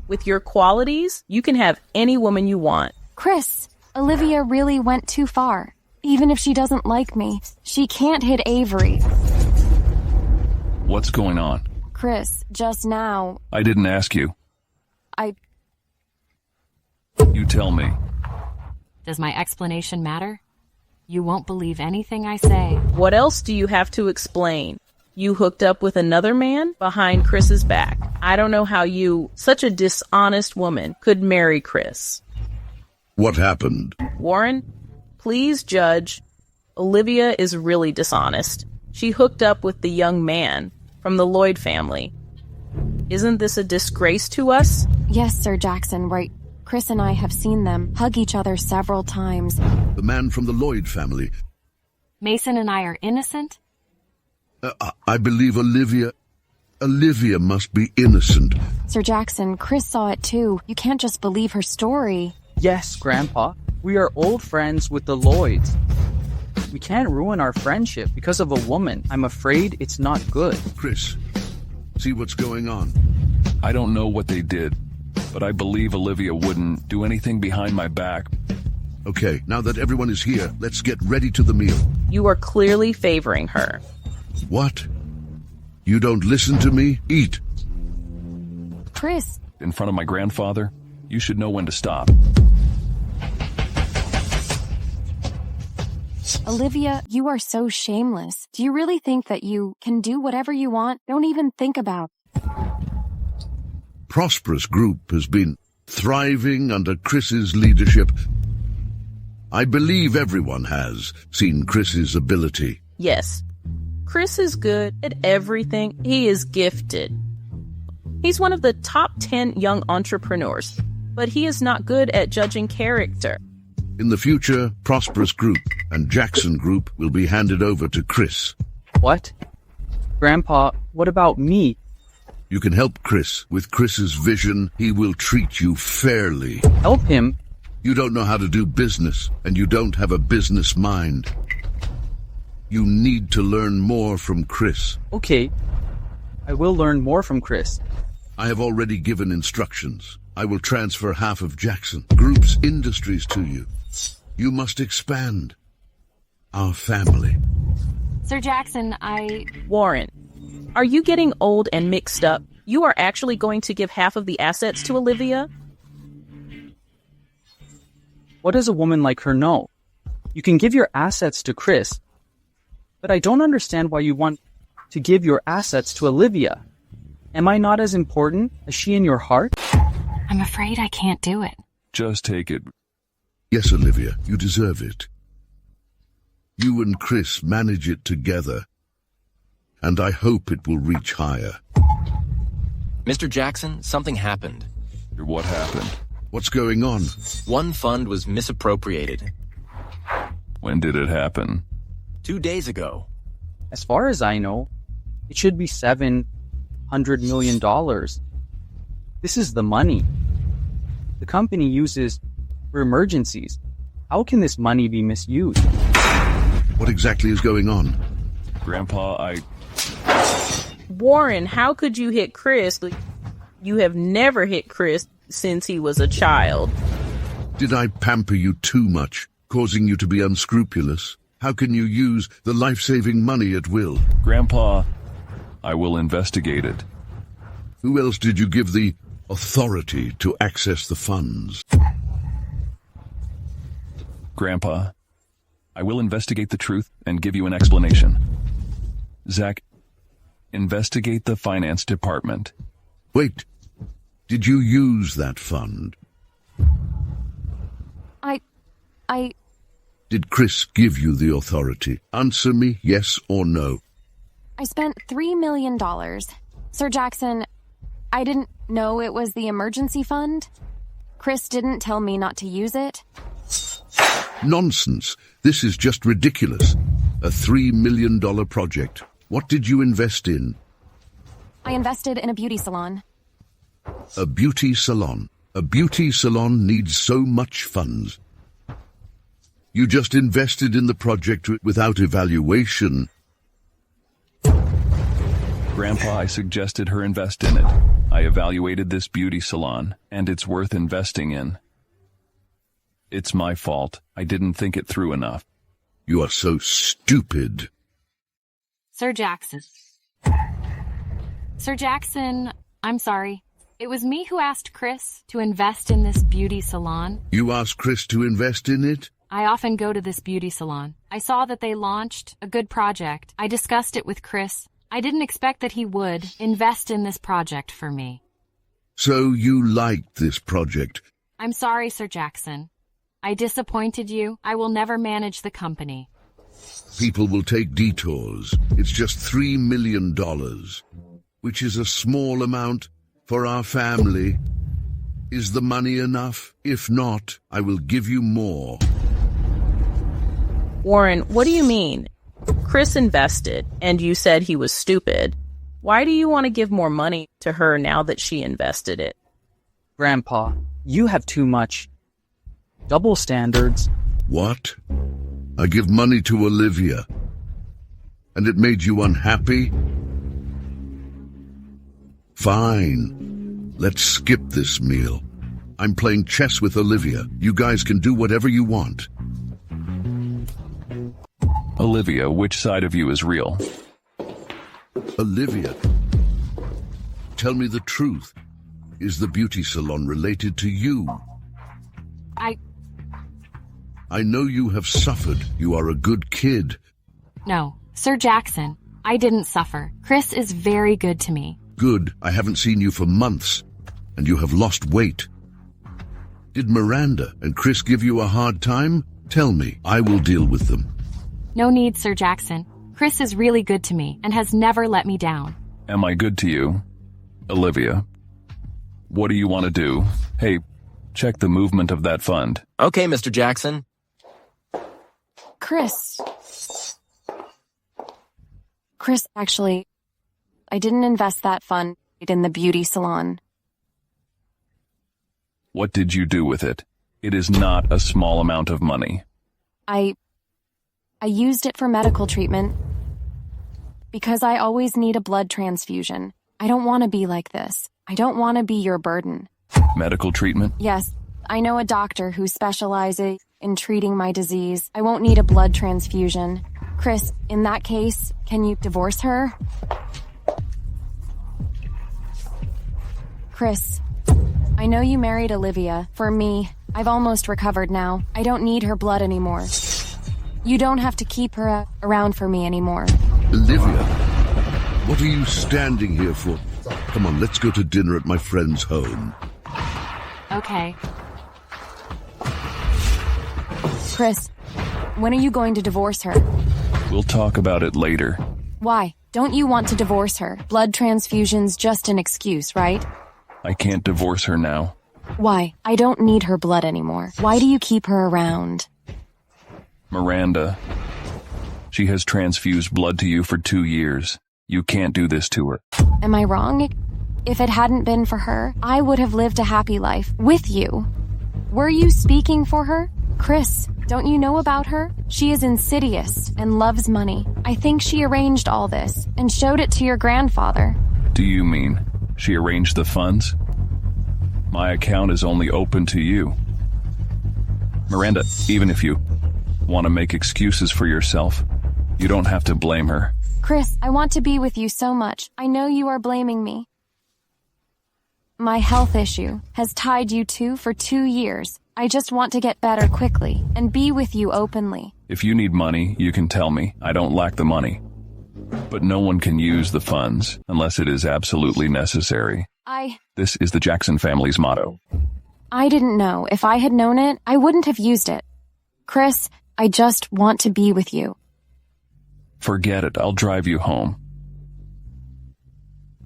With your qualities, you can have any woman you want. Chris, Olivia really went too far. Even if she doesn't like me, she can't hit Avery. What's going on? Chris, just now... I didn't ask you. You tell me. Does my explanation matter? You won't believe anything I say. What else do you have to explain? You hooked up with another man behind Chris's back. I don't know how you, such a dishonest woman, could marry Chris. What happened? Warren, please judge. Olivia is really dishonest. She hooked up with the young man from the Lloyd family. Isn't this a disgrace to us? Yes, Sir Jackson, right. Chris and I have seen them hug each other several times. The man from the Lloyd family. Mason and I are innocent? I believe Olivia must be innocent. Sir Jackson, Chris saw it too. You can't just believe her story. Yes, Grandpa. We are old friends with the Lloyds. We can't ruin our friendship because of a woman. I'm afraid it's not good. Chris, see what's going on. I don't know what they did, but I believe Olivia wouldn't do anything behind my back. Okay, now that everyone is here, let's get ready to the meal. You are clearly favoring her. What? You don't listen to me? Eat. Chris. In front of my grandfather, you should know when to stop. Olivia, you are so shameless. Do you really think that you can do whatever you want? Don't even think about it. Prosperous Group has been thriving under Chris's leadership. I believe everyone has seen Chris's ability. Yes. Chris is good at everything. He is gifted. He's one of the top 10 young entrepreneurs, but he is not good at judging character. In the future, Prosperous Group and Jackson Group will be handed over to Chris. What? Grandpa, what about me? You can help Chris. With Chris's vision, he will treat you fairly. Help him? You don't know how to do business, and you don't have a business mind. You need to learn more from Chris. Okay. I will learn more from Chris. I have already given instructions. I will transfer half of Jackson Group's industries to you. You must expand our family. Sir Jackson, Warren, are you getting old and mixed up? You are actually going to give half of the assets to Olivia? What does a woman like her know? You can give your assets to Chris, but I don't understand why you want to give your assets to Olivia. Am I not as important as she in your heart? I'm afraid I can't do it. Just take it. Yes, Olivia, you deserve it. You and Chris manage it together, and I hope it will reach higher. Mr. Jackson, something happened. What happened? What's going on? One fund was misappropriated. When did it happen? 2 days ago. As far as I know, it should be $700 million. This is the money the company uses for emergencies. How can this money be misused? What exactly is going on? Grandpa, Warren, how could you hit Chris? You have never hit Chris since he was a child. Did I pamper you too much, causing you to be unscrupulous? How can you use the life-saving money at will? Grandpa, I will investigate it. Who else did you give the authority to access the funds? Grandpa, I will investigate the truth and give you an explanation. Zach, investigate the finance department. Wait, did you use that fund? I... Did Chris give you the authority? Answer me, yes or no. I spent $3 million. Sir Jackson, I didn't know it was the emergency fund. Chris didn't tell me not to use it. Nonsense. This is just ridiculous. A $3 million project. What did you invest in? I invested in a beauty salon. A beauty salon. A beauty salon needs so much funds. You just invested in the project without evaluation. Grandpa, I suggested her invest in it. I evaluated this beauty salon, and it's worth investing in. It's my fault. I didn't think it through enough. You are so stupid. Sir Jackson. Sir Jackson, I'm sorry. It was me who asked Chris to invest in this beauty salon. You asked Chris to invest in it? I often go to this beauty salon. I saw that they launched a good project. I discussed it with Chris. I didn't expect that he would invest in this project for me. So you liked this project? I'm sorry, Sir Jackson. I disappointed you. I will never manage the company. People will take detours. It's just $3 million, which is a small amount for our family. Is the money enough? If not, I will give you more. Warren, what do you mean? Chris invested, and you said he was stupid. Why do you want to give more money to her now that she invested it? Grandpa, you have too much double standards. What? I give money to Olivia, and it made you unhappy? Fine. Let's skip this meal. I'm playing chess with Olivia. You guys can do whatever you want. Olivia, which side of you is real? Olivia, tell me the truth. Is the beauty salon related to you? I know you have suffered. You are a good kid. No, Sir Jackson, I didn't suffer. Chris is very good to me. Good. I haven't seen you for months, and you have lost weight. Did Miranda and Chris give you a hard time? Tell me. I will deal with them. No need, Sir Jackson. Chris is really good to me and has never let me down. Am I good to you? Olivia, what do you want to do? Hey, check the movement of that fund. Okay, Mr. Jackson. Chris, actually, I didn't invest that fund in the beauty salon. What did you do with it? It is not a small amount of money. I used it for medical treatment because I always need a blood transfusion. I don't want to be like this. I don't want to be your burden. Medical treatment? Yes, I know a doctor who specializes in treating my disease. I won't need a blood transfusion. Chris, in that case, can you divorce her? Chris, I know you married Olivia. For me, I've almost recovered now. I don't need her blood anymore. You don't have to keep her around for me anymore. Olivia, what are you standing here for? Come on, let's go to dinner at my friend's home. Okay. Chris, when are you going to divorce her? We'll talk about it later. Why? Don't you want to divorce her? Blood transfusion's just an excuse, right? I can't divorce her now. Why? I don't need her blood anymore. Why do you keep her around? Miranda, she has transfused blood to you for 2 years. You can't do this to her. Am I wrong? If it hadn't been for her, I would have lived a happy life with you. Were you speaking for her? Chris, don't you know about her? She is insidious and loves money. I think she arranged all this and showed it to your grandfather. Do you mean she arranged the funds? My account is only open to you. Miranda, even if you want to make excuses for yourself, you don't have to blame her. Chris, I want to be with you so much. I know you are blaming me. My health issue has tied you two for 2 years. I just want to get better quickly and be with you openly. If you need money, you can tell me. I don't lack the money. But no one can use the funds unless it is absolutely necessary. This is the Jackson family's motto. I didn't know. If I had known it, I wouldn't have used it. Chris, I just want to be with you. Forget it. I'll drive you home.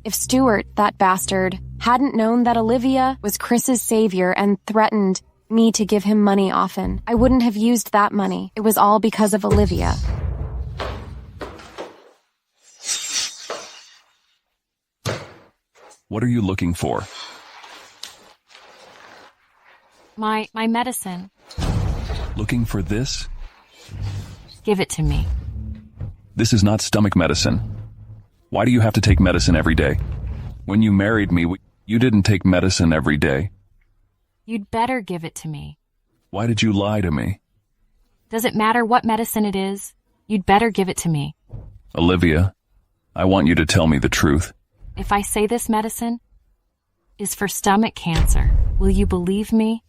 If Stuart, that bastard, hadn't known that Olivia was Chris's savior and threatened me to give him money often, I wouldn't have used that money. It was all because of Olivia. What are you looking for? My medicine. Looking for this? Give it to me. This is not stomach medicine. Why do you have to take medicine every day? When you married me, you didn't take medicine every day. You'd better give it to me. Why did you lie to me? Does it matter what medicine it is? You'd better give it to me. Olivia, I want you to tell me the truth. If I say this medicine is for stomach cancer, will you believe me?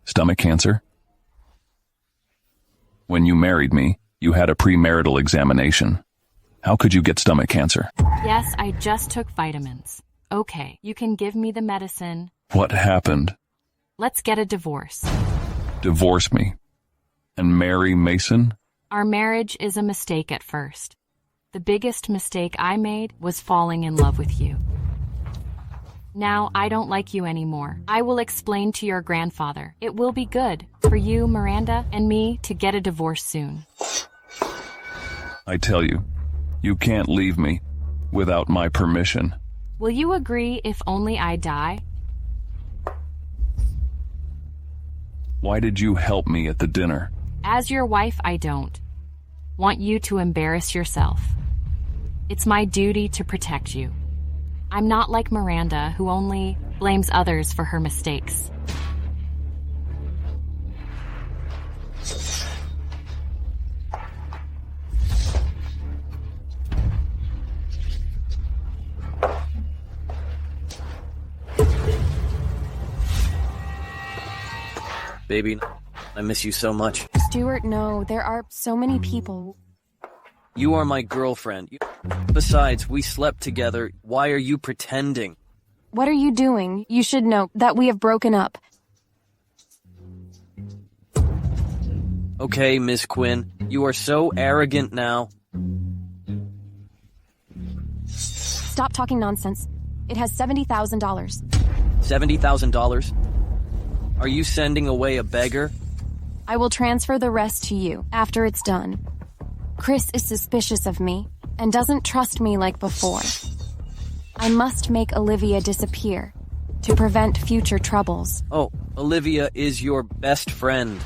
Stomach cancer? When you married me, you had a premarital examination. How could you get stomach cancer? Yes, I just took vitamins. Okay, you can give me the medicine. What happened? Let's get a divorce. Divorce me. And marry Mason? Our marriage is a mistake at first. The biggest mistake I made was falling in love with you. Now I don't like you anymore. I will explain to your grandfather. It will be good for you, Miranda, and me to get a divorce soon. I tell you, you can't leave me without my permission. Will you agree if only I die? Why did you help me at the dinner? As your wife, I don't want you to embarrass yourself. It's my duty to protect you. I'm not like Miranda, who only blames others for her mistakes. Baby, I miss you so much. Stuart, no, there are so many people. You are my girlfriend. Besides, we slept together. Why are you pretending? What are you doing? You should know that we have broken up. Okay, Miss Quinn, you are so arrogant now. Stop talking nonsense. It has $70,000. $70,000? Are you sending away a beggar? I will transfer the rest to you after it's done. Chris is suspicious of me and doesn't trust me like before. I must make Olivia disappear to prevent future troubles. Oh, Olivia is your best friend.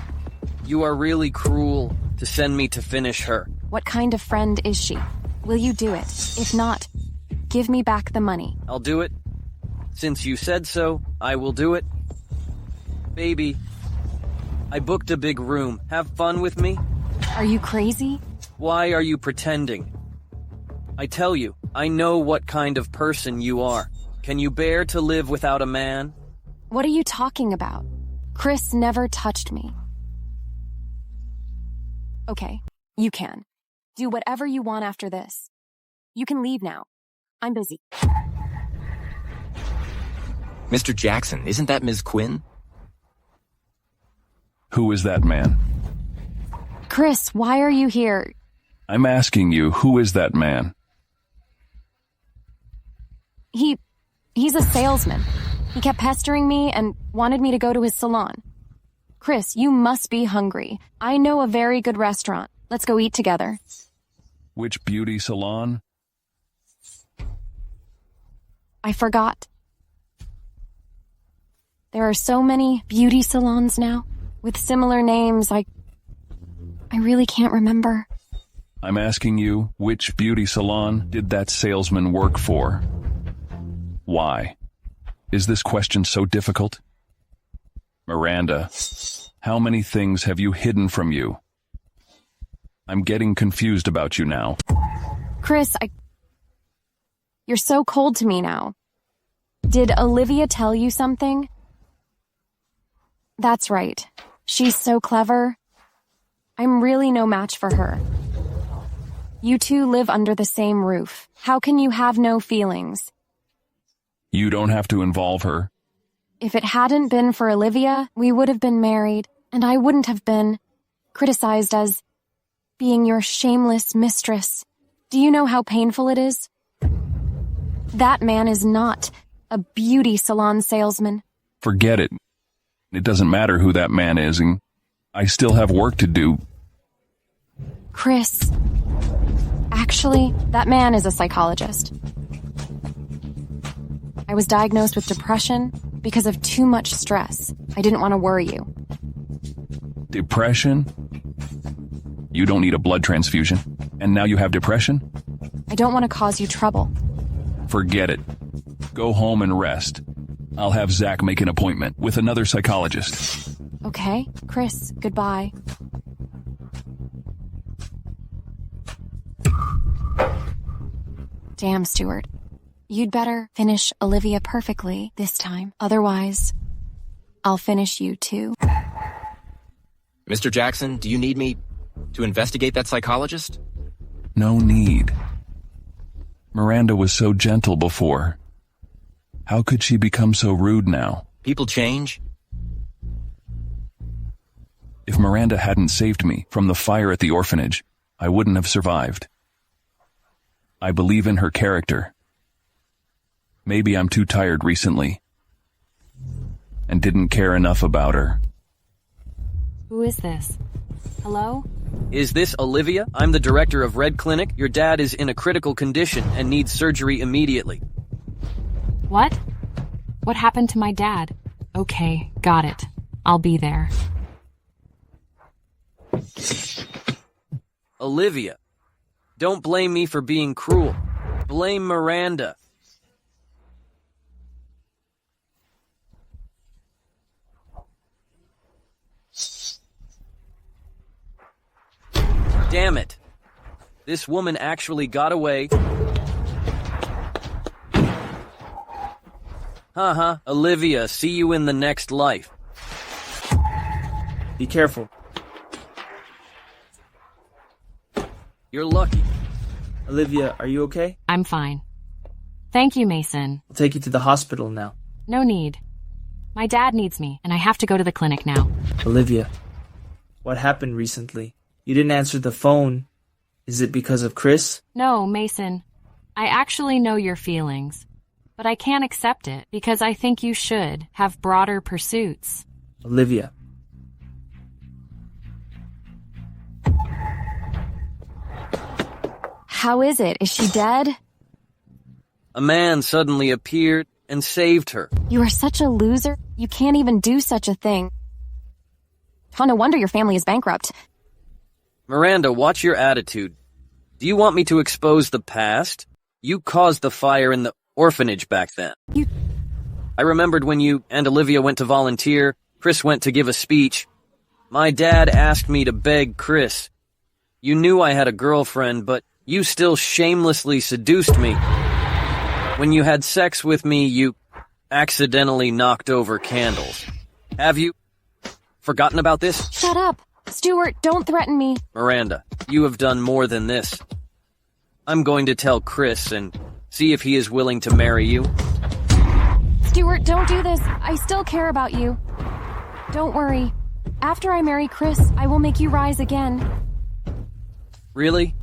You are really cruel to send me to finish her. What kind of friend is she? Will you do it? If not, give me back the money. I'll do it. Since you said so, I will do it. Baby, I booked a big room. Have fun with me? Are you crazy? Why are you pretending? I tell you, I know what kind of person you are. Can you bear to live without a man? What are you talking about? Chris never touched me. Okay, you can. Do whatever you want after this. You can leave now. I'm busy. Mr. Jackson, isn't that Ms. Quinn? Who is that man? Chris, why are you here? I'm asking you, who is that man? He's a salesman. He kept pestering me and wanted me to go to his salon. Chris, you must be hungry. I know a very good restaurant. Let's go eat together. Which beauty salon? I forgot. There are so many beauty salons now, with similar names. I really can't remember. I'm asking you, which beauty salon did that salesman work for? Why? Is this question so difficult? Miranda, how many things have you hidden from you? I'm getting confused about you now. Chris, You're so cold to me now. Did Olivia tell you something? That's right. She's so clever. I'm really no match for her. You two live under the same roof. How can you have no feelings? You don't have to involve her. If it hadn't been for Olivia, we would have been married, and I wouldn't have been criticized as being your shameless mistress. Do you know how painful it is? That man is not a beauty salon salesman. Forget it. It doesn't matter who that man is, and I still have work to do. Chris. Actually, that man is a psychologist. I was diagnosed with depression because of too much stress. I didn't want to worry you. Depression? You don't need a blood transfusion, and now you have depression? I don't want to cause you trouble. Forget it. Go home and rest. I'll have Zach make an appointment with another psychologist. Okay, Chris, goodbye. Damn, Stuart. You'd better finish Olivia perfectly this time. Otherwise, I'll finish you too. Mr. Jackson, do you need me to investigate that psychologist? No need. Miranda was so gentle before. How could she become so rude now? People change. If Miranda hadn't saved me from the fire at the orphanage, I wouldn't have survived. I believe in her character. Maybe I'm too tired recently and didn't care enough about her. Who is this? Hello? Is this Olivia? I'm the director of Red Clinic. Your dad is in a critical condition and needs surgery immediately. What? What happened to my dad? Okay, got it. I'll be there. Olivia, don't blame me for being cruel. Blame Miranda. Damn it. This woman actually got away. Haha, Olivia, see you in the next life. Be careful. You're lucky. Olivia, are you okay? I'm fine. Thank you, Mason. I'll take you to the hospital now. No need. My dad needs me, and I have to go to the clinic now. Olivia, what happened recently? You didn't answer the phone. Is it because of Chris? No, Mason. I actually know your feelings, but I can't accept it because I think you should have broader pursuits. Olivia. How is it? Is she dead? A man suddenly appeared and saved her. You are such a loser. You can't even do such a thing. Oh, no wonder your family is bankrupt. Miranda, watch your attitude. Do you want me to expose the past? You caused the fire in the orphanage back then. I remembered when you and Olivia went to volunteer, Chris went to give a speech. My dad asked me to beg Chris. You knew I had a girlfriend, but you still shamelessly seduced me. When you had sex with me, you accidentally knocked over candles. Have you forgotten about this? Shut up. Stuart, don't threaten me. Miranda, you have done more than this. I'm going to tell Chris and see if he is willing to marry you. Stuart, don't do this. I still care about you. Don't worry. After I marry Chris, I will make you rise again. Really?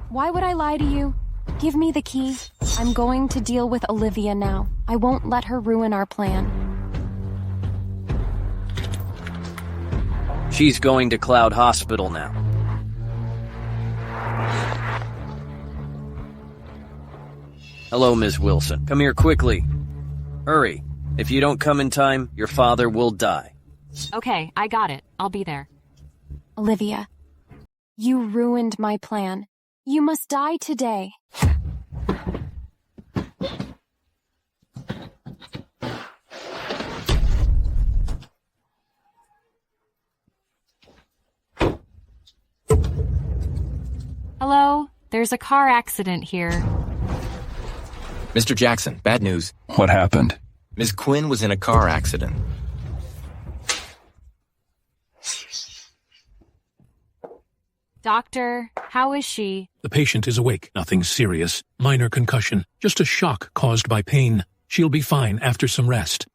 Why would I lie to you? Give me the key. I'm going to deal with Olivia now. I won't let her ruin our plan. She's going to Cloud Hospital now. Hello, Ms. Wilson. Come here quickly. Hurry. If you don't come in time, your father will die. Okay, I got it. I'll be there. Olivia, you ruined my plan. You must die today. Hello? There's a car accident here. Mr. Jackson, bad news. What happened? Ms. Quinn was in a car accident. Doctor, how is she? The patient is awake. Nothing serious. Minor concussion. Just a shock caused by pain. She'll be fine after some rest.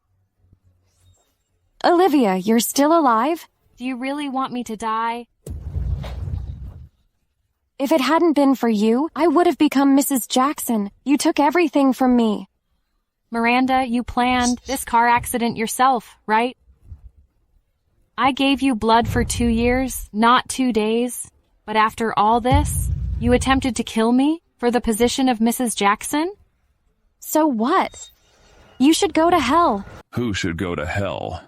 Olivia, you're still alive? Do you really want me to die? If it hadn't been for you, I would have become Mrs. Jackson. You took everything from me. Miranda, you planned this car accident yourself, right? I gave you blood for 2 years, not 2 days. But after all this, you attempted to kill me for the position of Mrs. Jackson? So what? You should go to hell. Who should go to hell?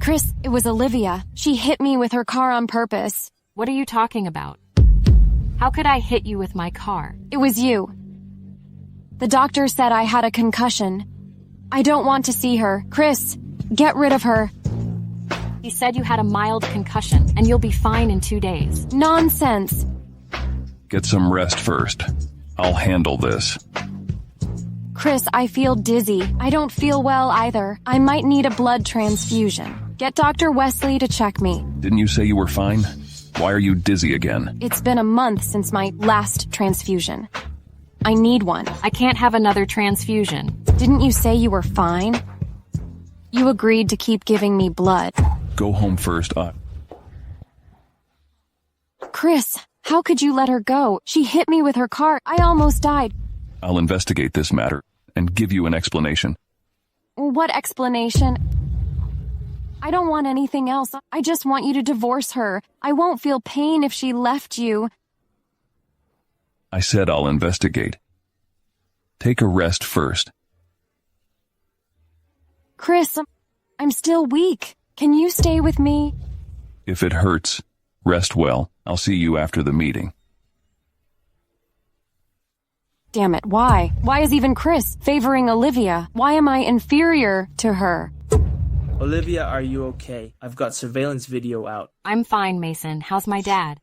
Chris, it was Olivia. She hit me with her car on purpose. What are you talking about? How could I hit you with my car? It was you. The doctor said I had a concussion. I don't want to see her. Chris, get rid of her. He said you had a mild concussion, and you'll be fine in 2 days. Nonsense. Get some rest first. I'll handle this. Chris, I feel dizzy. I don't feel well either. I might need a blood transfusion. Get Dr. Wesley to check me. Didn't you say you were fine? Why are you dizzy again? It's been a month since my last transfusion. I need one. I can't have another transfusion. Didn't you say you were fine? You agreed to keep giving me blood. Go home first. Chris, how could you let her go? She hit me with her car. I almost died. I'll investigate this matter and give you an explanation. What explanation? I don't want anything else. I just want you to divorce her. I won't feel pain if she left you. I said I'll investigate. Take a rest first. Chris, I'm still weak. Can you stay with me? If it hurts, rest well. I'll see you after the meeting. Damn it, why? Why is even Chris favoring Olivia? Why am I inferior to her? Olivia, are you okay? I've got surveillance video out. I'm fine, Mason. How's my dad?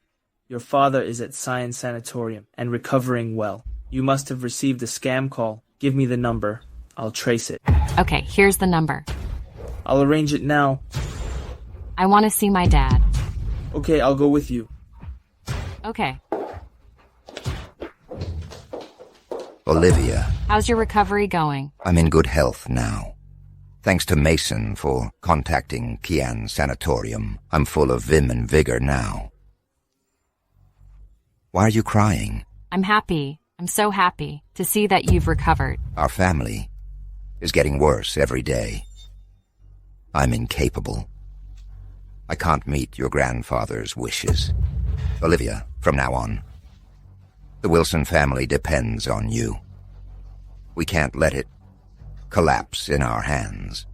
Your father is at Science Sanatorium and recovering well. You must have received a scam call. Give me the number. I'll trace it. Okay, here's the number. I'll arrange it now. I want to see my dad. Okay, I'll go with you. Okay. Olivia. How's your recovery going? I'm in good health now. Thanks to Mason for contacting Kian Sanatorium. I'm full of vim and vigor now. Why are you crying? I'm happy. I'm so happy to see that you've recovered. Our family is getting worse every day. I'm incapable. I can't meet your grandfather's wishes. Olivia, from now on, the Wilson family depends on you. We can't let it collapse in our hands.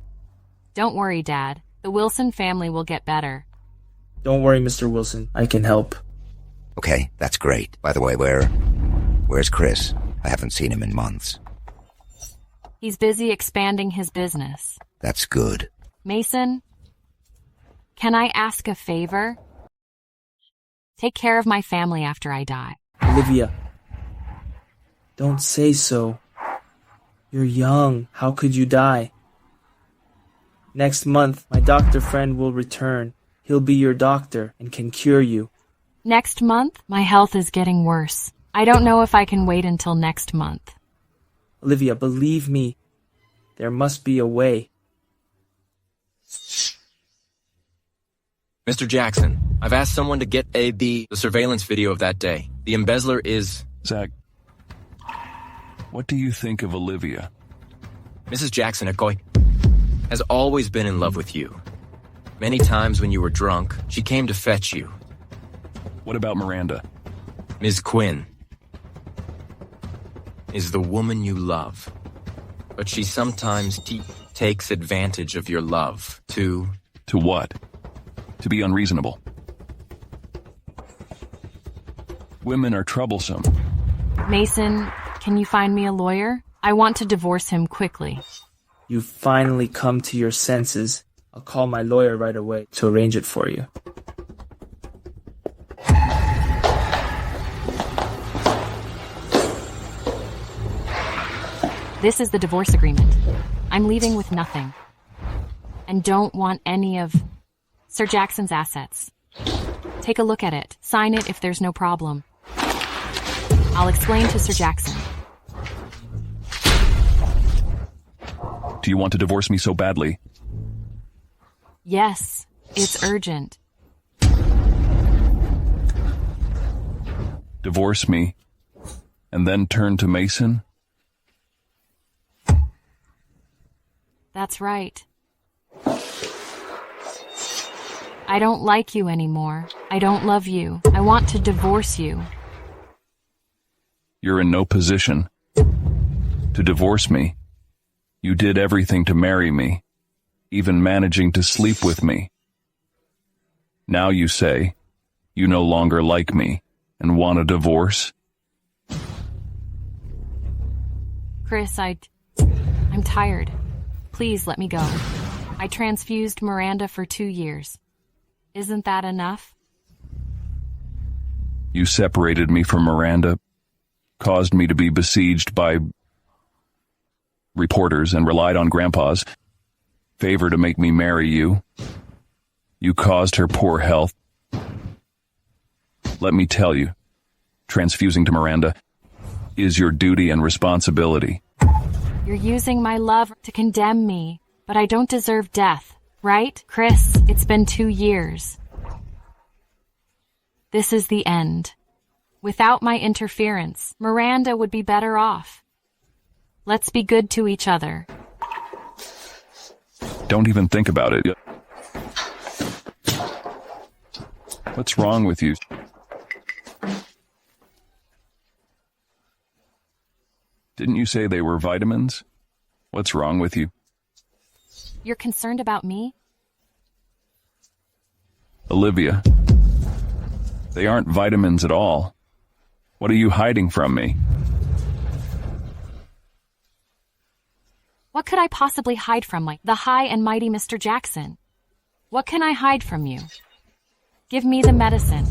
Don't worry, Dad. The Wilson family will get better. Don't worry, Mr. Wilson. I can help. Okay, that's great. By the way, where's Chris? I haven't seen him in months. He's busy expanding his business. That's good. Mason, can I ask a favor? Take care of my family after I die. Olivia, don't say so. You're young. How could you die? Next month, my doctor friend will return. He'll be your doctor and can cure you. Next month, my health is getting worse. I don't know if I can wait until next month. Olivia, believe me, there must be a way. Mr. Jackson, I've asked someone to get the surveillance video of that day. The embezzler is... Zach, what do you think of Olivia? Mrs. Jackson has always been in love with you. Many times when you were drunk, she came to fetch you. What about Miranda? Ms. Quinn is the woman you love, but she sometimes takes advantage of your love to... To what? To be unreasonable. Women are troublesome. Mason, can you find me a lawyer? I want to divorce him quickly. You've finally come to your senses. I'll call my lawyer right away to arrange it for you. This is the divorce agreement. I'm leaving with nothing. And don't want any of Sir Jackson's assets. Take a look at it. Sign it if there's no problem. I'll explain to Sir Jackson. Do you want to divorce me so badly? Yes, it's urgent. Divorce me, and then turn to Mason? That's right. I don't like you anymore. I don't love you. I want to divorce you. You're in no position to divorce me. You did everything to marry me, even managing to sleep with me. Now you say you no longer like me and want a divorce? Chris, I'm tired. Please let me go. I transfused Miranda for 2 years. Isn't that enough? You separated me from Miranda, caused me to be besieged by reporters, and relied on Grandpa's favor to make me marry you. You caused her poor health. Let me tell you, transfusing to Miranda is your duty and responsibility. You're using my love to condemn me, but I don't deserve death, right? Chris, it's been 2 years. This is the end. Without my interference, Miranda would be better off. Let's be good to each other. Don't even think about it. What's wrong with you? Didn't you say they were vitamins? What's wrong with you? You're concerned about me? Olivia, they aren't vitamins at all. What are you hiding from me? What could I possibly hide from the high and mighty Mr. Jackson? What can I hide from you? Give me the medicine.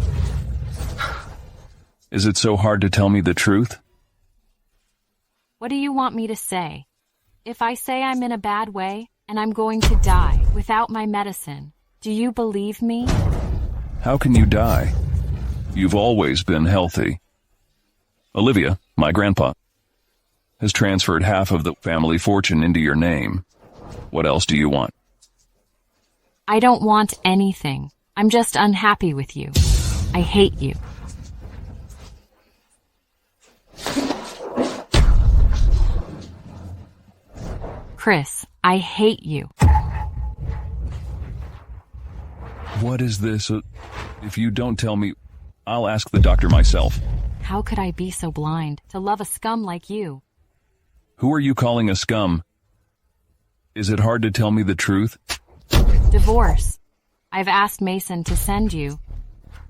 Is it so hard to tell me the truth? What do you want me to say? If I say I'm in a bad way and I'm going to die without my medicine, do you believe me? How can you die? You've always been healthy. Olivia, my grandpa, has transferred half of the family fortune into your name. What else do you want? I don't want anything. I'm just unhappy with you. I hate you. Chris, I hate you. What is this? If you don't tell me, I'll ask the doctor myself. How could I be so blind to love a scum like you? Who are you calling a scum? Is it hard to tell me the truth? Divorce. I've asked Mason to send you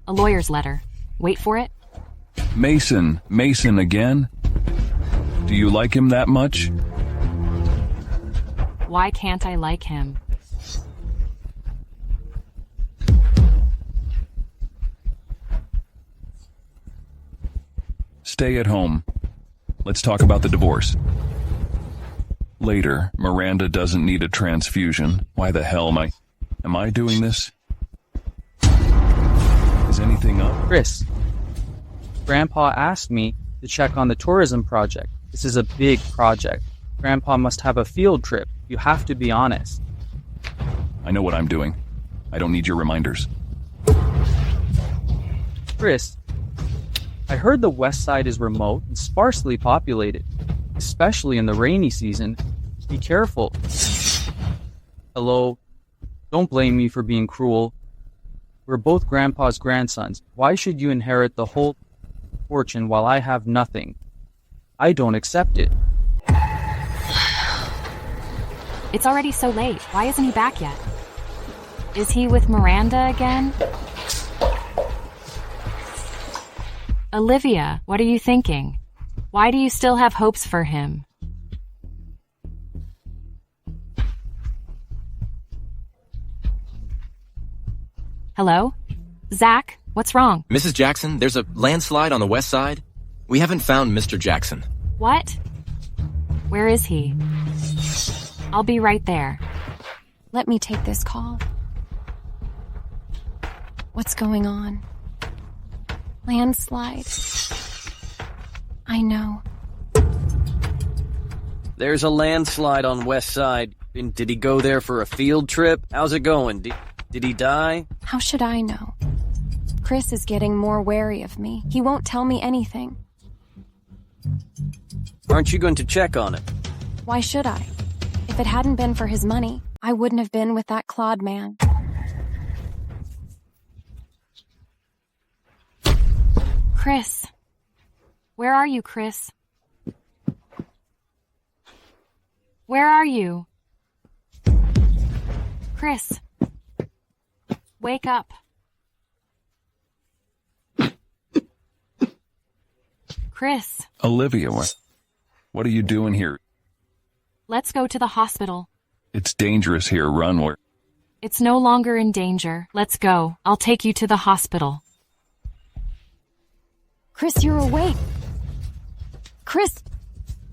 a lawyer's letter. Wait for it. Mason again? Do you like him that much? Why can't I like him? Stay at home. Let's talk about the divorce. Later, Miranda doesn't need a transfusion. Why the hell am I doing this? Is anything up? Chris, Grandpa asked me to check on the tourism project. This is a big project. Grandpa must have a field trip. You have to be honest. I know what I'm doing. I don't need your reminders. Chris, I heard the west side is remote and sparsely populated, especially in the rainy season. Be careful. Hello, don't blame me for being cruel. We're both Grandpa's grandsons. Why should you inherit the whole fortune while I have nothing? I don't accept it. It's already so late. Why isn't he back yet? Is he with Miranda again? Olivia, what are you thinking? Why do you still have hopes for him? Hello? Zach, what's wrong? Mrs. Jackson, there's a landslide on the west side. We haven't found Mr. Jackson. What? Where is he? I'll be right there. Let me take this call. What's going on? Landslide. I know. There's a landslide on West Side. Did he go there for a field trip? How's it going? Did he die? How should I know? Chris is getting more wary of me. He won't tell me anything. Aren't you going to check on it? Why should I? If it hadn't been for his money, I wouldn't have been with that Claude man. Chris. Where are you, Chris? Where are you? Chris. Wake up. Chris. Olivia, what are you doing here? Let's go to the hospital. It's dangerous here. Run. Where? It's no longer in danger. Let's go. I'll take you to the hospital. Chris, you're awake. Chris,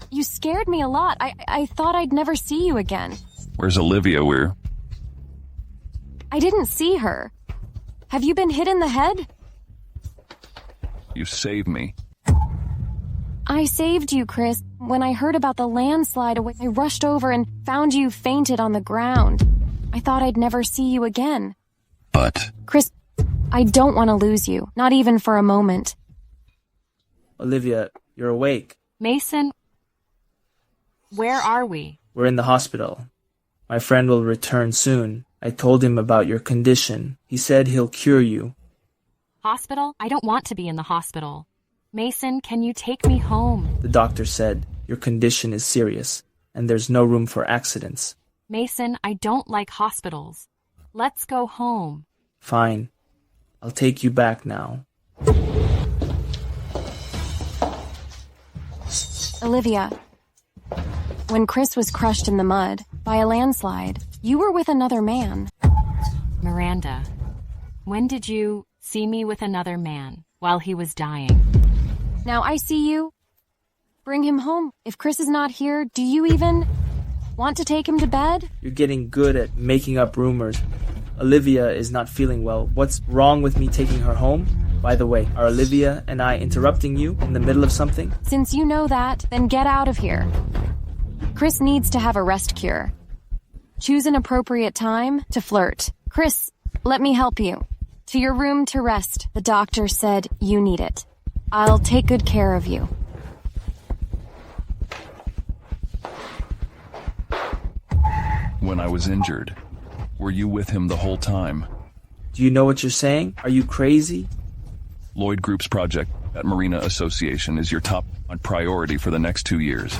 you scared me a lot. I thought I'd never see you again. Where's Olivia? I didn't see her. Have you been hit in the head? You saved me. I saved you, Chris. When I heard about the landslide, I rushed over and found you fainted on the ground. I thought I'd never see you again. But... Chris, I don't want to lose you. Not even for a moment. Olivia, you're awake. Mason, where are we? We're in the hospital. My friend will return soon. I told him about your condition. He said he'll cure you. Hospital? I don't want to be in the hospital. Mason, can you take me home? The doctor said your condition is serious, and there's no room for accidents. Mason, I don't like hospitals. Let's go home. Fine. I'll take you back now. Olivia, when Chris was crushed in the mud by a landslide, you were with another man. Miranda, when did you see me with another man while he was dying? Now I see you. Bring him home. If Chris is not here, do you even want to take him to bed? You're getting good at making up rumors. Olivia is not feeling well. What's wrong with me taking her home? By the way, are Olivia and I interrupting you in the middle of something? Since you know that, then get out of here. Chris needs to have a rest cure. Choose an appropriate time to flirt. Chris, let me help you. To your room to rest. The doctor said you need it. I'll take good care of you. When I was injured, were you with him the whole time? Do you know what you're saying? Are you crazy? Lloyd Group's project at Marina Association is your top priority for the next 2 years.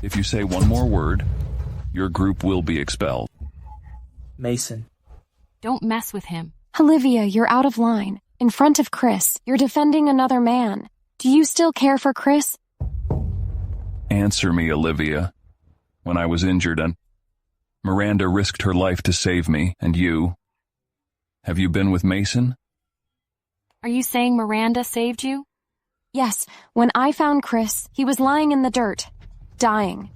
If you say one more word, your group will be expelled. Mason. Don't mess with him. Olivia, you're out of line. In front of Chris, you're defending another man. Do you still care for Chris? Answer me, Olivia. When I was injured and Miranda risked her life to save me, and you? Have you been with Mason? Are you saying Miranda saved you? Yes. When I found Chris, he was lying in the dirt, dying.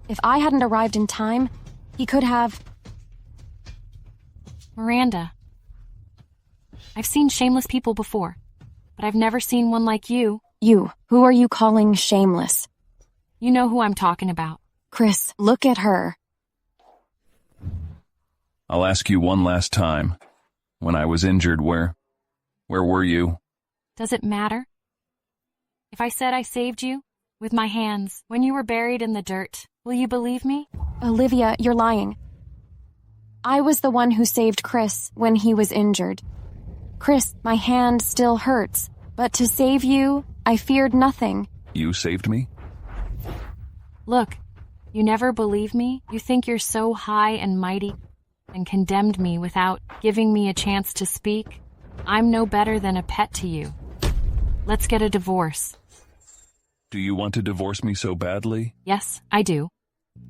If I hadn't arrived in time, he could have... Miranda. I've seen shameless people before, but I've never seen one like you. You. Who are you calling shameless? You know who I'm talking about. Chris, look at her. I'll ask you one last time. When I was injured, where were you? Does it matter? If I said I saved you, with my hands, when you were buried in the dirt, will you believe me? Olivia, you're lying. I was the one who saved Chris when he was injured. Chris, my hand still hurts, but to save you, I feared nothing. You saved me? Look, you never believe me? You think you're so high and mighty and condemned me without giving me a chance to speak? I'm no better than a pet to you. Let's get a divorce. Do you want to divorce me so badly? Yes, I do.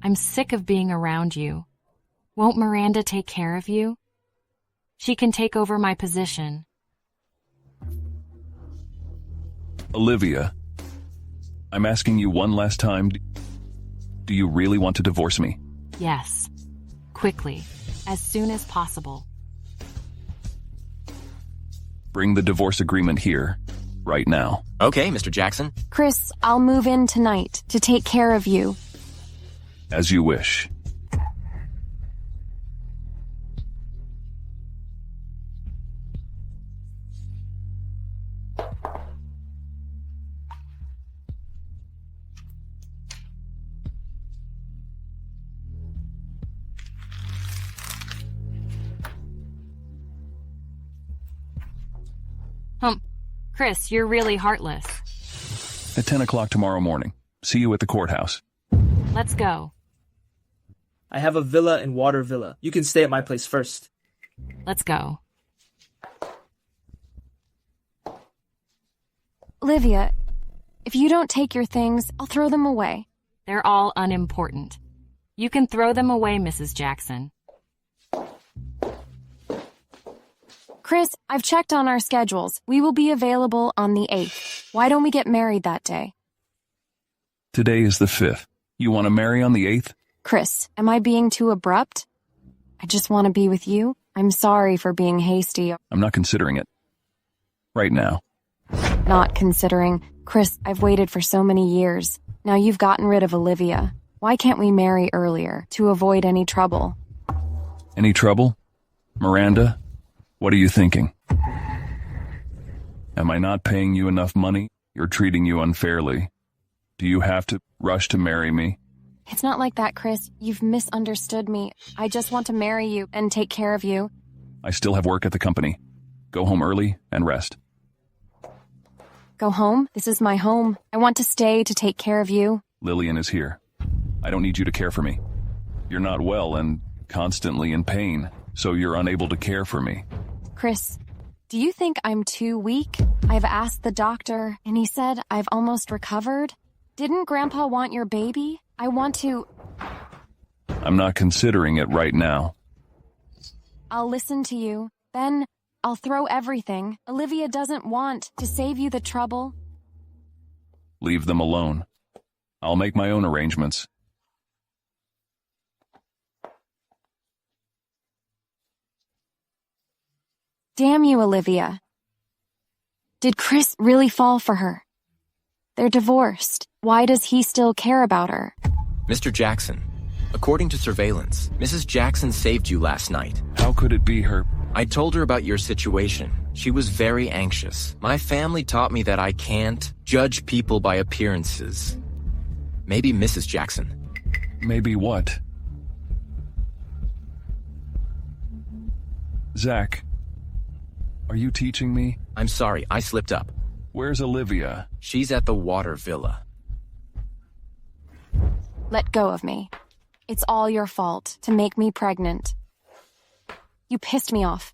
I'm sick of being around you. Won't Miranda take care of you? She can take over my position. Olivia, I'm asking you one last time. Do you really want to divorce me? Yes. Quickly. As soon as possible. Bring the divorce agreement here, right now. Okay, Mr. Jackson. Chris, I'll move in tonight to take care of you. As you wish. Chris, you're really heartless. At 10 o'clock tomorrow morning. See you at the courthouse. Let's go. I have a villa in Water Villa. You can stay at my place first. Let's go. Olivia, if you don't take your things, I'll throw them away. They're all unimportant. You can throw them away, Mrs. Jackson. Chris, I've checked on our schedules. We will be available on the 8th. Why don't we get married that day? Today is the 5th. You want to marry on the 8th? Chris, am I being too abrupt? I just want to be with you. I'm sorry for being hasty. I'm not considering it. Right now. Not considering. Chris, I've waited for so many years. Now you've gotten rid of Olivia. Why can't we marry earlier, to avoid any trouble? Any trouble? Miranda? What are you thinking? Am I not paying you enough money? You're treating you unfairly. Do you have to rush to marry me? It's not like that, Chris. You've misunderstood me. I just want to marry you and take care of you. I still have work at the company. Go home early and rest. Go home? This is my home. I want to stay to take care of you. Lillian is here. I don't need you to care for me. You're not well and constantly in pain, so you're unable to care for me. Chris, do you think I'm too weak? I've asked the doctor, and he said I've almost recovered. Didn't Grandpa want your baby? I want to... I'm not considering it right now. I'll listen to you. Then I'll throw everything. Olivia doesn't want to save you the trouble. Leave them alone. I'll make my own arrangements. Damn you, Olivia. Did Chris really fall for her? They're divorced. Why does he still care about her? Mr. Jackson, according to surveillance, Mrs. Jackson saved you last night. How could it be her? I told her about your situation. She was very anxious. My family taught me that I can't judge people by appearances. Maybe Mrs. Jackson. Maybe what? Zach, are you teaching me? I'm sorry, I slipped up. Where's Olivia? She's at the Water Villa. Let go of me. It's all your fault to make me pregnant. You pissed me off.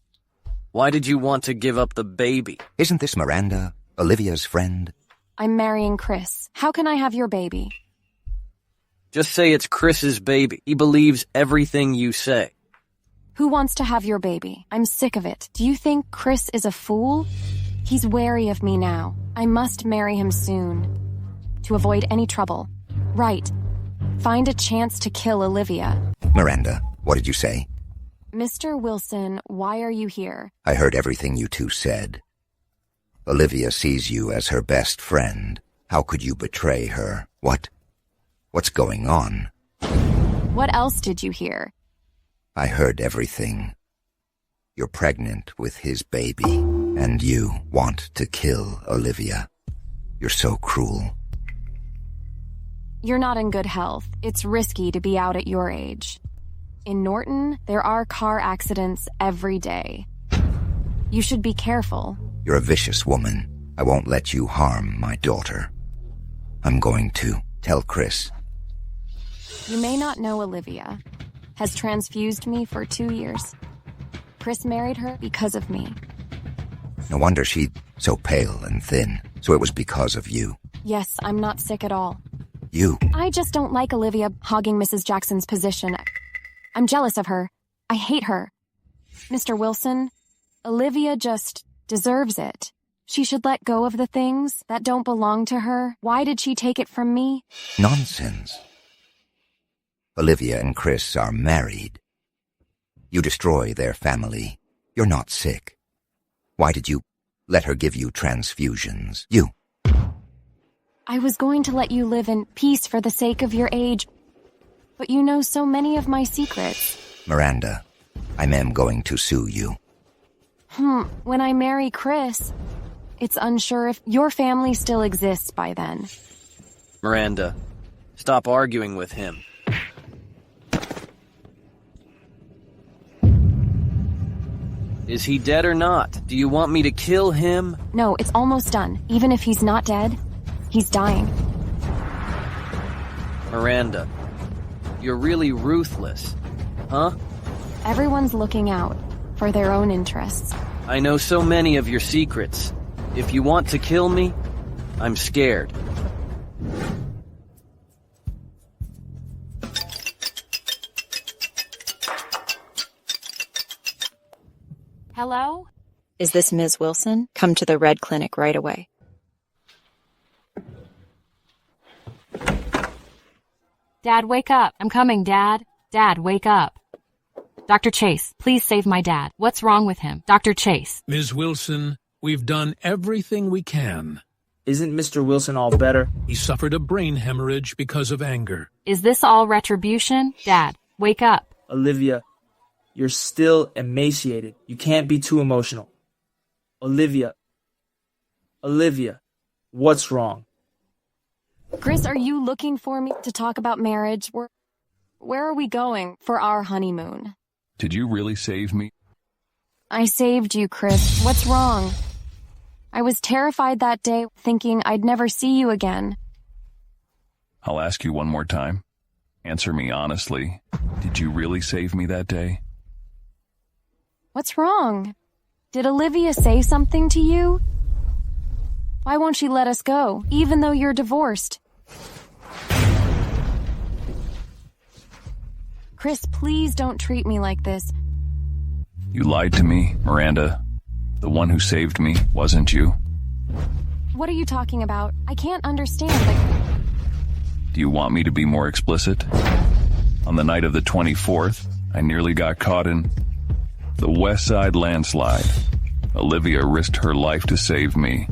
Why did you want to give up the baby? Isn't this Miranda, Olivia's friend? I'm marrying Chris. How can I have your baby? Just say it's Chris's baby. He believes everything you say. Who wants to have your baby? I'm sick of it. Do you think Chris is a fool? He's wary of me now. I must marry him soon. To avoid any trouble. Right. Find a chance to kill Olivia. Miranda, what did you say? Mr. Wilson, why are you here? I heard everything you two said. Olivia sees you as her best friend. How could you betray her? What's going on? What else did you hear? I heard everything. You're pregnant with his baby, and you want to kill Olivia. You're so cruel. You're not in good health. It's risky to be out at your age. In Norton, there are car accidents every day. You should be careful. You're a vicious woman. I won't let you harm my daughter. I'm going to tell Chris. You may not know Olivia. Has transfused me for 2 years. Chris married her because of me. No wonder she's so pale and thin. So it was because of you. Yes, I'm not sick at all. You? I just don't like Olivia hogging Mrs. Jackson's position. I'm jealous of her. I hate her. Mr. Wilson, Olivia just deserves it. She should let go of the things that don't belong to her. Why did she take it from me? Nonsense. Olivia and Chris are married. You destroy their family. You're not sick. Why did you let her give you transfusions? You. I was going to let you live in peace for the sake of your age, but you know so many of my secrets. Miranda, I am going to sue you. When I marry Chris, it's unsure if your family still exists by then. Miranda, stop arguing with him. Is he dead or not? Do you want me to kill him? No, it's almost done. Even if he's not dead, he's dying. Miranda, you're really ruthless, huh? Everyone's looking out for their own interests. I know so many of your secrets. If you want to kill me, I'm scared. Hello? Is this Ms. Wilson? Come to the Red Clinic right away. Dad, wake up. I'm coming, Dad. Dad, wake up. Dr. Chase, please save my dad. What's wrong with him? Dr. Chase. Ms. Wilson, we've done everything we can. Isn't Mr. Wilson all better? He suffered a brain hemorrhage because of anger. Is this all retribution? Dad, wake up. Olivia, you're still emaciated. You can't be too emotional. Olivia, what's wrong? Chris, are you looking for me to talk about marriage? Where are we going for our honeymoon? Did you really save me? I saved you, Chris. What's wrong? I was terrified that day, thinking I'd never see you again. I'll ask you one more time. Answer me honestly. Did you really save me that day? What's wrong? Did Olivia say something to you? Why won't she let us go, even though you're divorced? Chris, please don't treat me like this. You lied to me, Miranda. The one who saved me wasn't you. What are you talking about? I can't understand. Do you want me to be more explicit? On the night of the 24th, I nearly got caught in the West Side landslide. Olivia risked her life to save me.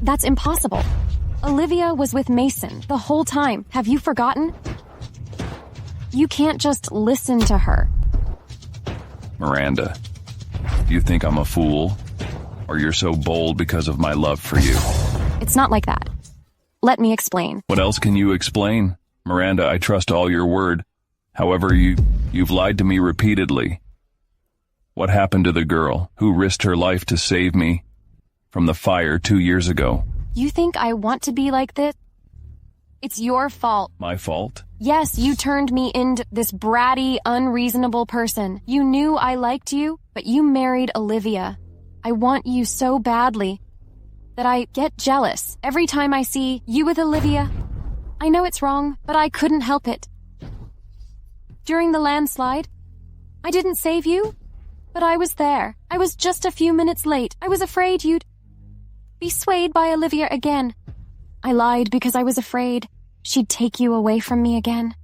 That's impossible. Olivia was with Mason the whole time. Have you forgotten? You can't just listen to her. Miranda, do you think I'm a fool? Or you're so bold because of my love for you? It's not like that. Let me explain. What else can you explain? Miranda, I trust all your word. However, you've lied to me repeatedly. What happened to the girl who risked her life to save me from the fire 2 years ago? You think I want to be like this? It's your fault. My fault? Yes, you turned me into this bratty, unreasonable person. You knew I liked you, but you married Olivia. I want you so badly that I get jealous every time I see you with Olivia. I know it's wrong, but I couldn't help it. During the landslide, I didn't save you, but I was there. I was just a few minutes late. I was afraid you'd be swayed by Olivia again. I lied because I was afraid she'd take you away from me again.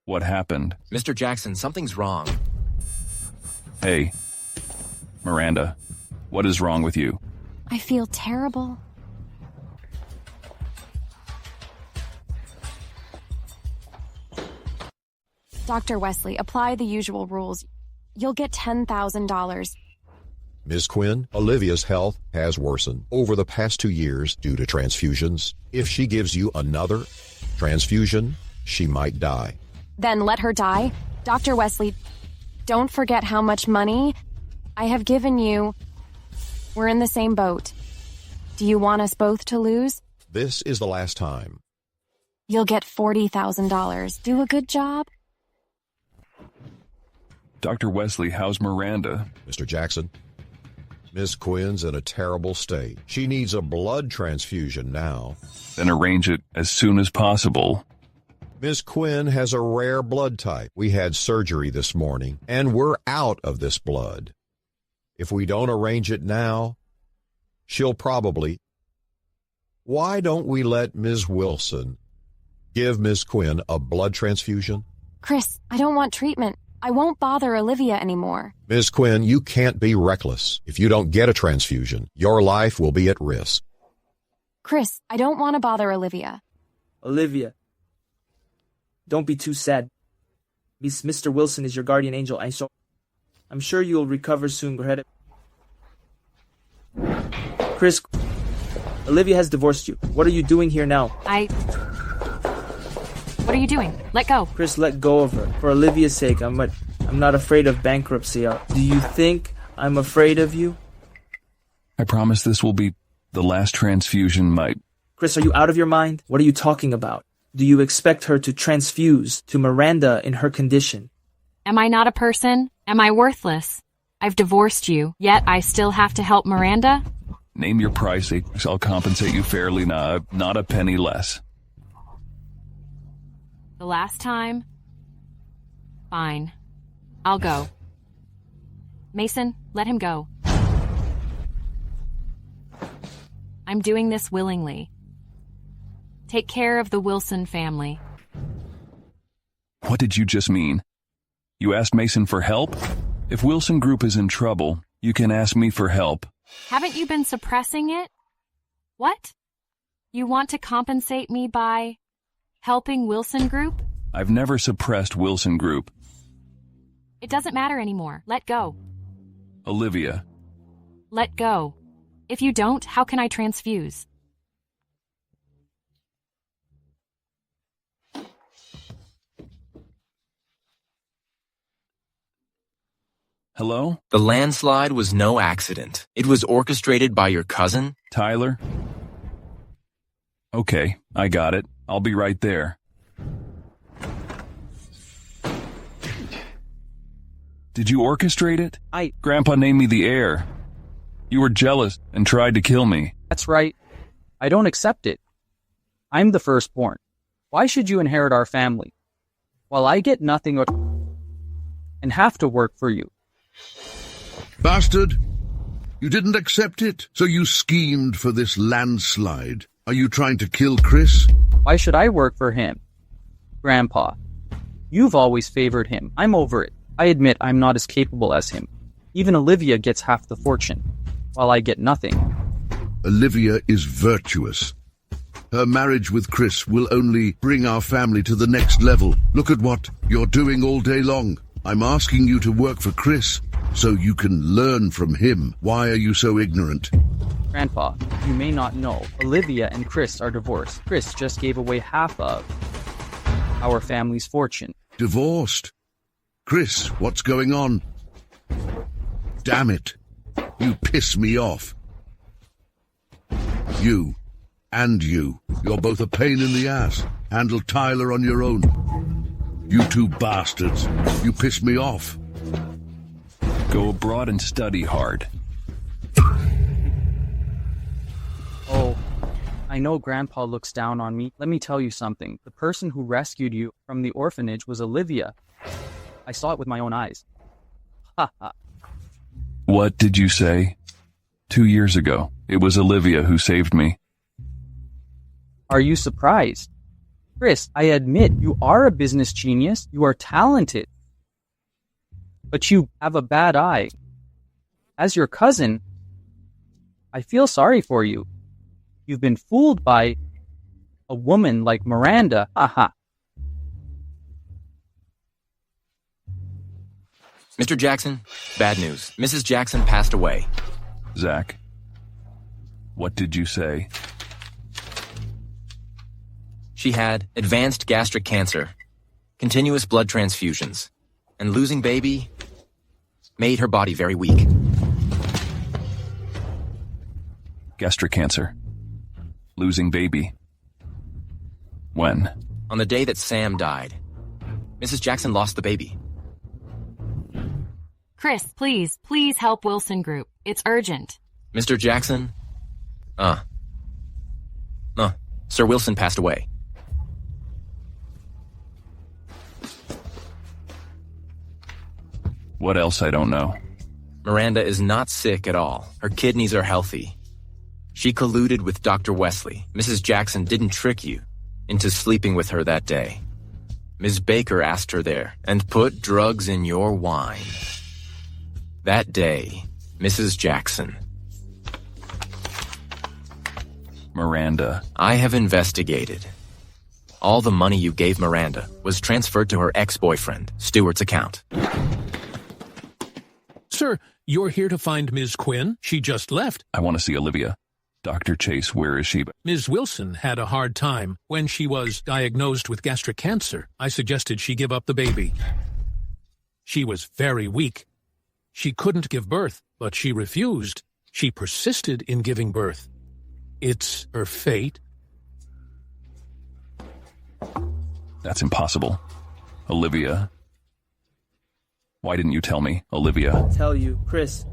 What happened? Mr. Jackson, something's wrong. Hey, Miranda, what is wrong with you? I feel terrible. Dr. Wesley, apply the usual rules. You'll get $10,000. Ms. Quinn, Olivia's health has worsened over the past 2 years due to transfusions. If she gives you another transfusion, she might die. Then let her die. Dr. Wesley, don't forget how much money I have given you. We're in the same boat. Do you want us both to lose? This is the last time. You'll get $40,000. Do a good job. Dr. Wesley, how's Miranda? Mr. Jackson, Miss Quinn's in a terrible state. She needs a blood transfusion now. Then arrange it as soon as possible. Miss Quinn has a rare blood type. We had surgery this morning, and we're out of this blood. If we don't arrange it now, she'll probably Why don't we let Ms. Wilson give Ms. Quinn a blood transfusion? Chris, I don't want treatment. I won't bother Olivia anymore. Ms. Quinn, you can't be reckless. If you don't get a transfusion, your life will be at risk. Chris, I don't want to bother Olivia. Olivia, don't be too sad. Mr. Wilson is your guardian angel, I'm sure you'll recover soon, Chris, Olivia has divorced you. What are you doing here now? What are you doing? Let go. Chris, let go of her. For Olivia's sake, I'm not afraid of bankruptcy. Do you think I'm afraid of you? I promise this will be the last transfusion, Chris, are you out of your mind? What are you talking about? Do you expect her to transfuse to Miranda in her condition? Am I not a person? Am I worthless? I've divorced you, yet I still have to help Miranda? Name your price. I'll compensate you fairly, not a penny less. The last time? Fine. I'll go. Mason, let him go. I'm doing this willingly. Take care of the Wilson family. What did you just mean? You asked Mason for help? If Wilson Group is in trouble, you can ask me for help. Haven't you been suppressing it? What? You want to compensate me by helping Wilson Group? I've never suppressed Wilson Group. It doesn't matter anymore. Let go. Olivia. Let go. If you don't, how can I transfuse? Hello? The landslide was no accident. It was orchestrated by your cousin? Tyler? Okay, I got it. I'll be right there. Did you orchestrate it? Grandpa named me the heir. You were jealous and tried to kill me. That's right. I don't accept it. I'm the firstborn. Why should you inherit our family? While I get nothing and have to work for you. Bastard! You didn't accept it, so you schemed for this landslide. Are you trying to kill Chris? Why should I work for him? Grandpa, you've always favored him. I'm over it. I admit I'm not as capable as him. Even Olivia gets half the fortune, while I get nothing. Olivia is virtuous. Her marriage with Chris will only bring our family to the next level. Look at what you're doing all day long. I'm asking you to work for Chris, so you can learn from him. Why are you so ignorant? Grandpa, you may not know, Olivia and Chris are divorced. Chris just gave away half of our family's fortune. Divorced? Chris, what's going on? Damn it. You piss me off. You. You're both a pain in the ass. Handle Tyler on your own. You two bastards. You piss me off. Go abroad and study hard. Oh, I know Grandpa looks down on me. Let me tell you something. The person who rescued you from the orphanage was Olivia. I saw it with my own eyes. Ha ha. What did you say? 2 years ago, it was Olivia who saved me. Are you surprised? Chris, I admit you are a business genius. You are talented. But you have a bad eye. As your cousin, I feel sorry for you. You've been fooled by a woman like Miranda. Haha. Mr. Jackson, bad news. Mrs. Jackson passed away. Zach, what did you say? She had advanced gastric cancer, continuous blood transfusions, and losing baby made her body very weak. Gastric cancer. Losing baby. When? On the day that Sam died, Mrs. Jackson lost the baby. Chris, please help Wilson Group. It's urgent. Mr. Jackson? Sir Wilson passed away. What else I don't know? Miranda is not sick at all. Her kidneys are healthy. She colluded with Dr. Wesley. Mrs. Jackson didn't trick you into sleeping with her that day. Ms. Baker asked her there and put drugs in your wine. That day, Mrs. Jackson. Miranda. I have investigated. All the money you gave Miranda was transferred to her ex-boyfriend, Stewart's account. Sir, you're here to find Ms. Quinn? She just left. I want to see Olivia. Dr. Chase, where is she? Ms. Wilson had a hard time when she was diagnosed with gastric cancer. I suggested she give up the baby. She was very weak. She couldn't give birth, but she refused. She persisted in giving birth. It's her fate. That's impossible. Olivia. Why didn't you tell me, Olivia? Tell you, Chris,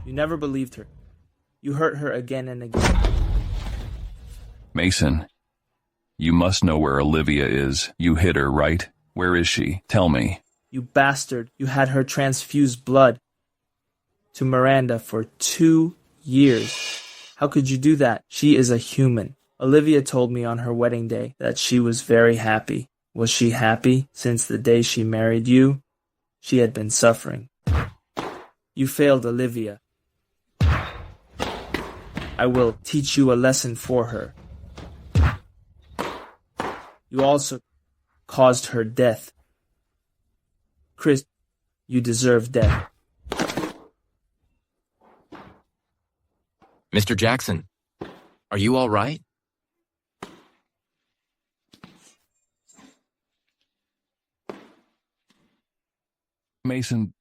you never believed her. You hurt her again and again. Mason, you must know where Olivia is. You hit her, right? Where is she? Tell me. You bastard. You had her transfuse blood to Miranda for 2 years. How could you do that? She is a human. Olivia told me on her wedding day that she was very happy. Was she happy? Since the day she married you, she had been suffering. You failed Olivia. I will teach you a lesson for her. You also caused her death. Chris, you deserve death. Mr. Jackson, are you all right? Mason,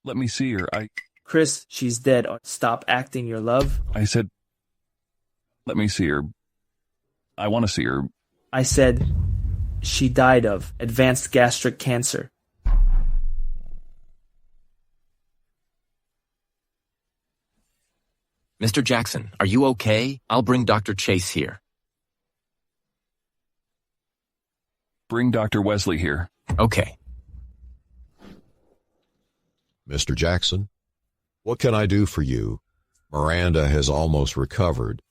let me see her. Chris, she's dead. Stop acting your love. I said, let me see her. I want to see her. I said, she died of advanced gastric cancer. Mr. Jackson, are you okay? I'll bring Dr. Chase here. Bring Dr. Wesley here. Okay. Mr. Jackson, what can I do for you? Miranda has almost recovered.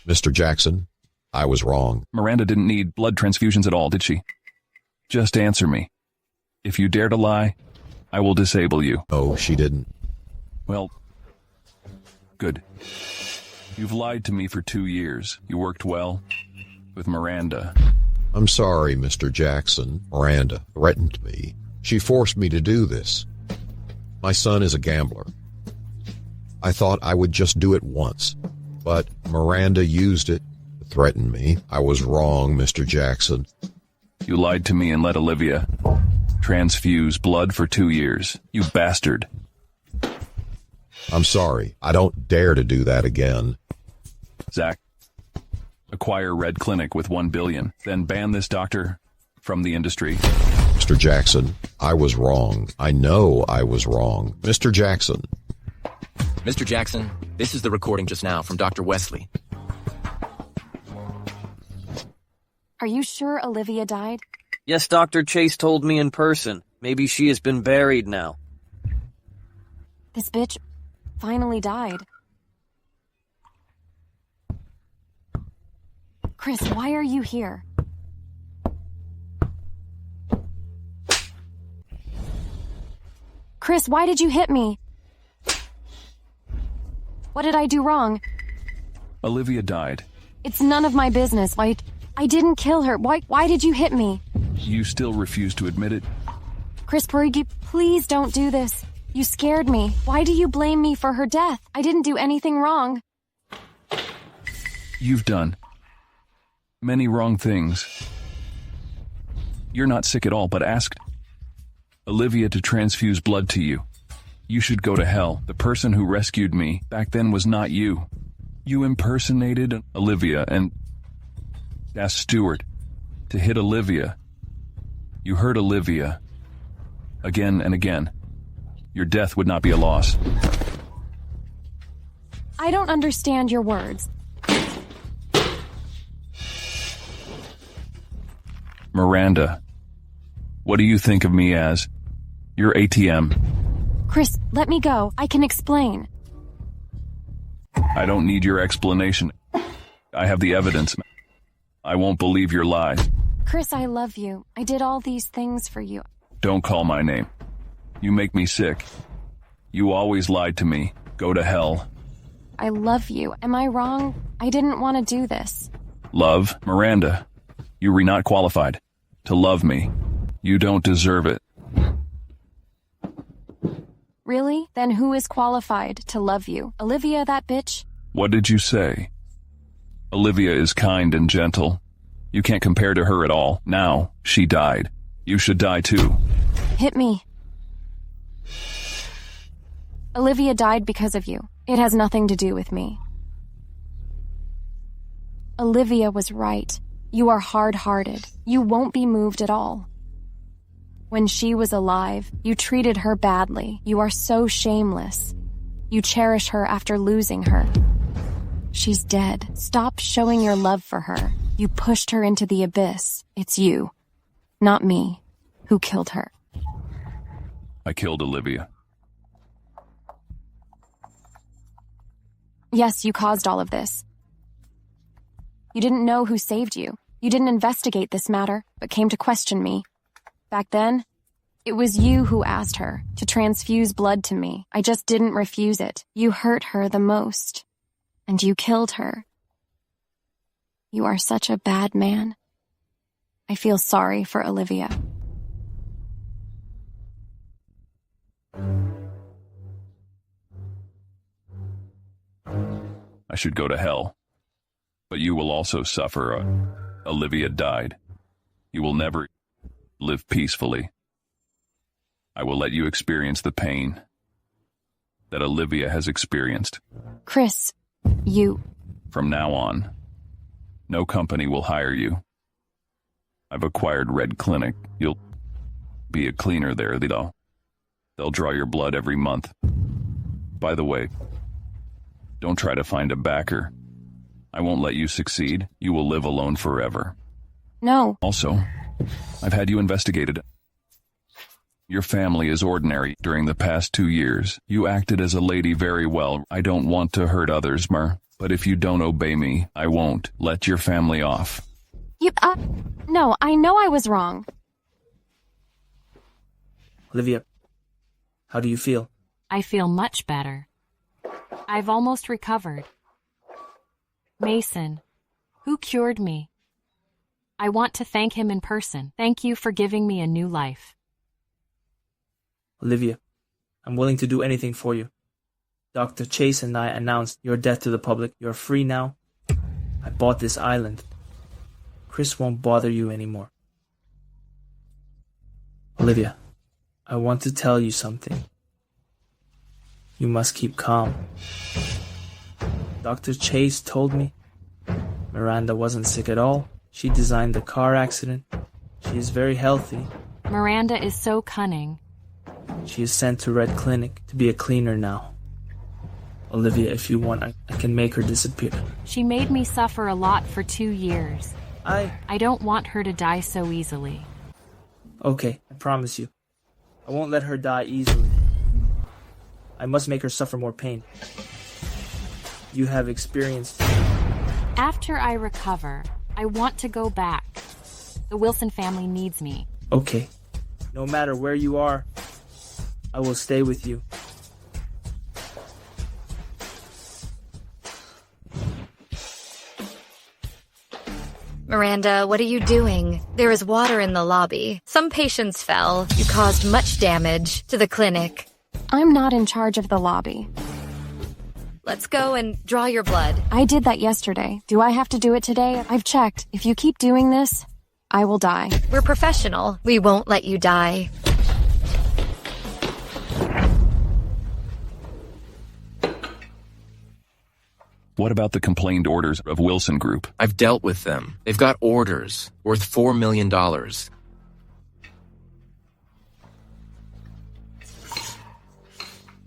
Mr. Jackson, I was wrong. Miranda didn't need blood transfusions at all, did she? Just answer me. If you dare to lie, I will disable you. No, she didn't. Well, good. You've lied to me for 2 years. You worked well with Miranda. I'm sorry, Mr. Jackson. Miranda threatened me. She forced me to do this. My son is a gambler. I thought I would just do it once, but Miranda used it to threaten me. I was wrong, Mr. Jackson. You lied to me and let Olivia transfuse blood for 2 years. You bastard. I'm sorry. I don't dare to do that again. Zach, acquire Red Clinic with $1 billion, then ban this doctor from the industry. Mr. Jackson, I was wrong. I know I was wrong. Mr. Jackson. Mr. Jackson, this is the recording just now from Dr. Wesley. Are you sure Olivia died? Yes, Dr. Chase told me in person. Maybe she has been buried now. This bitch finally died. Chris, why are you here? Chris, why did you hit me? What did I do wrong? Olivia died. It's none of my business. I didn't kill her. Why did you hit me? You still refuse to admit it? Chris Parigi, please don't do this. You scared me. Why do you blame me for her death? I didn't do anything wrong. You've done many wrong things. You're not sick at all, but asked Olivia to transfuse blood to you. You should go to hell. The person who rescued me back then was not you. You impersonated Olivia and asked Stewart to hit Olivia. You hurt Olivia again and again. Your death would not be a loss. I don't understand your words. Miranda, what do you think of me as? Your ATM. Chris, let me go. I can explain. I don't need your explanation. I have the evidence. I won't believe your lies. Chris, I love you. I did all these things for you. Don't call my name. You make me sick. You always lied to me. Go to hell. I love you. Am I wrong? I didn't want to do this. Love, Miranda. You were not qualified to love me. You don't deserve it. Really? Then who is qualified to love you? Olivia, that bitch? What did you say? Olivia is kind and gentle. You can't compare to her at all. Now, she died. You should die too. Hit me. Olivia died because of you. It has nothing to do with me. Olivia was right. You are hard-hearted. You won't be moved at all. When she was alive, you treated her badly. You are so shameless. You cherish her after losing her. She's dead. Stop showing your love for her. You pushed her into the abyss. It's you, not me, who killed her. I killed Olivia. Yes, you caused all of this. You didn't know who saved you. You didn't investigate this matter, but came to question me. Back then, it was you who asked her to transfuse blood to me. I just didn't refuse it. You hurt her the most, and you killed her. You are such a bad man. I feel sorry for Olivia. I should go to hell. But you will also suffer. Olivia died. You will never live peacefully. I will let you experience the pain that Olivia has experienced. Chris, you... From now on, no company will hire you. I've acquired Red Clinic. You'll be a cleaner there, though. They'll draw your blood every month. By the way, don't try to find a backer. I won't let you succeed. You will live alone forever. No. Also, I've had you investigated. Your family is ordinary. During the past 2 years, you acted as a lady very well. I don't want to hurt others, but if you don't obey me, I won't let your family off. No, I know I was wrong. Olivia, how do you feel? I feel much better. I've almost recovered. Mason, who cured me? I want to thank him in person. Thank you for giving me a new life. Olivia, I'm willing to do anything for you. Dr. Chase and I announced your death to the public. You're free now. I bought this island. Chris won't bother you anymore. Olivia, I want to tell you something. You must keep calm. Dr. Chase told me Miranda wasn't sick at all. She designed the car accident. She is very healthy. Miranda is so cunning. She is sent to Red Clinic to be a cleaner now. Olivia, if you want, I can make her disappear. She made me suffer a lot for 2 years. I don't want her to die so easily. Okay, I promise you. I won't let her die easily. I must make her suffer more pain. You have experienced... After I recover, I want to go back. The Wilson family needs me. Okay. No matter where you are, I will stay with you. Miranda, what are you doing? There is water in the lobby. Some patients fell. You caused much damage to the clinic. I'm not in charge of the lobby. Let's go and draw your blood. I did that yesterday. Do I have to do it today? I've checked. If you keep doing this, I will die. We're professional. We won't let you die. What about the complained orders of Wilson Group? I've dealt with them. They've got orders worth $4 million.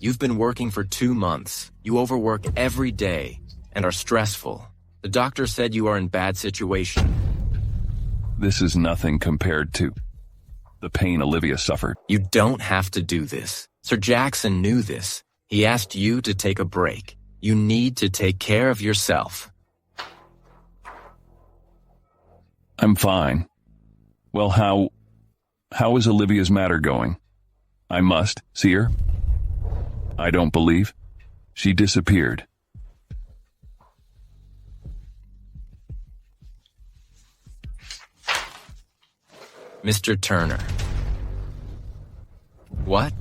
You've been working for 2 months. You overwork every day and are stressful. The doctor said you are in bad situation. This is nothing compared to the pain Olivia suffered. You don't have to do this. Sir Jackson knew this. He asked you to take a break. You need to take care of yourself. I'm fine. Well, how is Olivia's matter going? I must see her. I don't believe. She disappeared. Mr. Turner. What?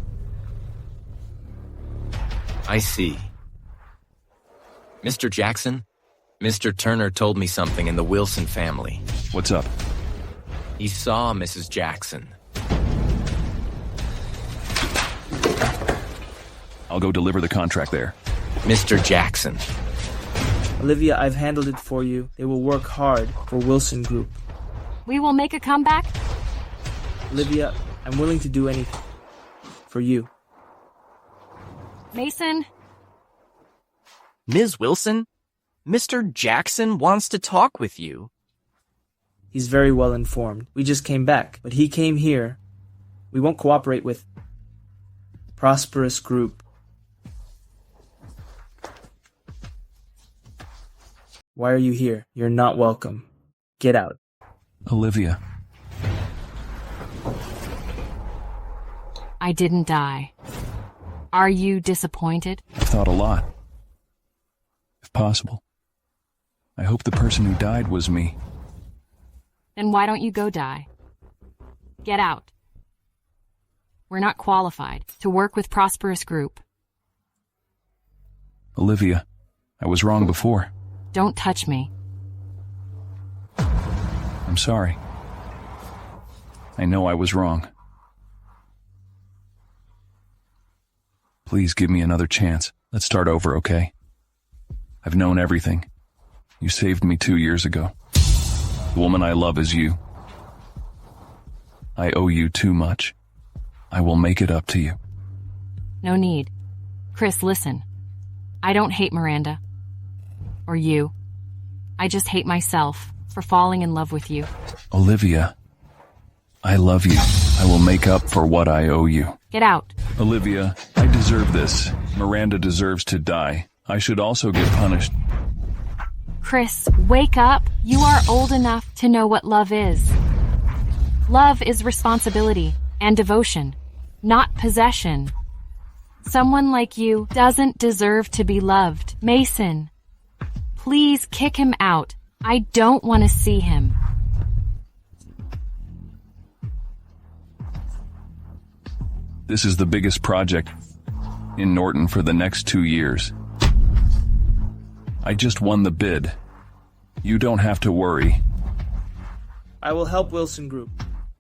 I see. Mr. Jackson, Mr. Turner told me something in the Wilson family. What's up? He saw Mrs. Jackson. I'll go deliver the contract there. Mr. Jackson. Olivia, I've handled it for you. They will work hard for Wilson Group. We will make a comeback? Olivia, I'm willing to do anything. For you. Mason? Ms. Wilson, Mr. Jackson wants to talk with you. He's very well informed. We just came back, but he came here. We won't cooperate with Prosperous Group. Why are you here? You're not welcome. Get out. Olivia. I didn't die. Are you disappointed? I've thought a lot. If possible. I hope the person who died was me. Then why don't you go die? Get out. We're not qualified to work with Prosperous Group. Olivia, I was wrong before. Don't touch me. I'm sorry. I know I was wrong. Please give me another chance. Let's start over, okay? I've known everything. You saved me 2 years ago. The woman I love is you. I owe you too much. I will make it up to you. No need. Chris, listen. I don't hate Miranda. Or you. I just hate myself for falling in love with you. Olivia, I love you. I will make up for what I owe you. Get out. Olivia, I deserve this. Miranda deserves to die. I should also get punished. Chris, wake up. You are old enough to know what love is. Love is responsibility and devotion, not possession. Someone like you doesn't deserve to be loved. Mason, please kick him out. I don't want to see him. This is the biggest project in Norton for the next 2 years. I just won the bid. You don't have to worry. I will help Wilson Group.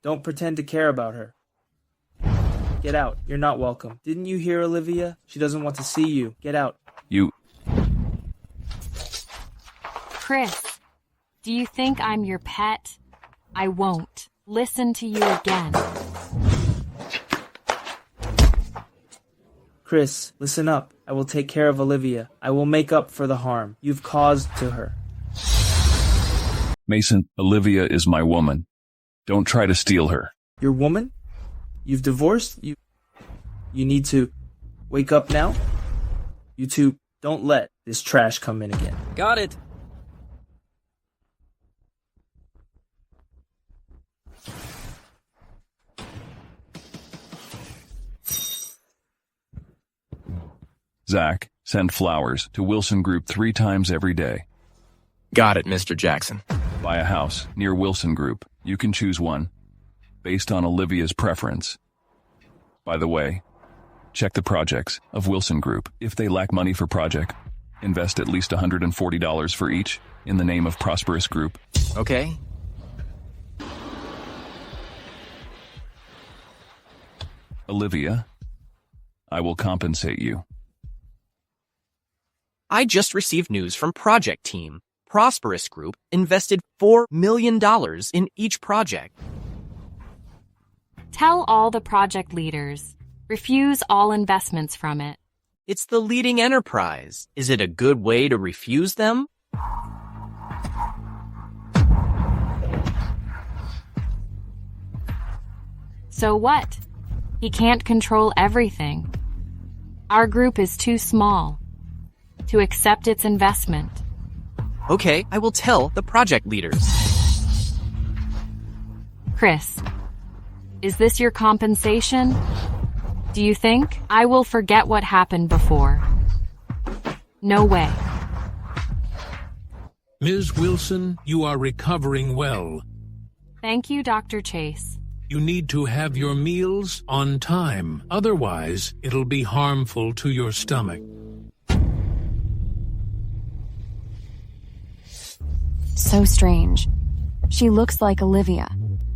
Don't pretend to care about her. Get out. You're not welcome. Didn't you hear Olivia? She doesn't want to see you. Get out. You... Chris, do you think I'm your pet? I won't listen to you again. Chris, listen up. I will take care of Olivia. I will make up for the harm you've caused to her. Mason, Olivia is my woman. Don't try to steal her. Your woman? You've divorced? You need to wake up now? You two, don't let this trash come in again. Got it. Zach, send flowers to Wilson Group 3 times every day. Got it, Mr. Jackson. Buy a house near Wilson Group. You can choose one, based on Olivia's preference. By the way, check the projects of Wilson Group. If they lack money for project, invest at least $140 for each in the name of Prosperous Group. Okay. Olivia, I will compensate you. I just received news from Project Team. Prosperous Group invested $4 million in each project. Tell all the project leaders. Refuse all investments from it. It's the leading enterprise. Is it a good way to refuse them? So what? He can't control everything. Our group is too small. to accept its investment. Okay, I will tell the project leaders. Chris, is this your compensation? Do you think I will forget what happened before? No way. Ms. Wilson, you are recovering well. Thank you, Dr. Chase. You need to have your meals on time. Otherwise, it'll be harmful to your stomach. So strange. She looks like Olivia.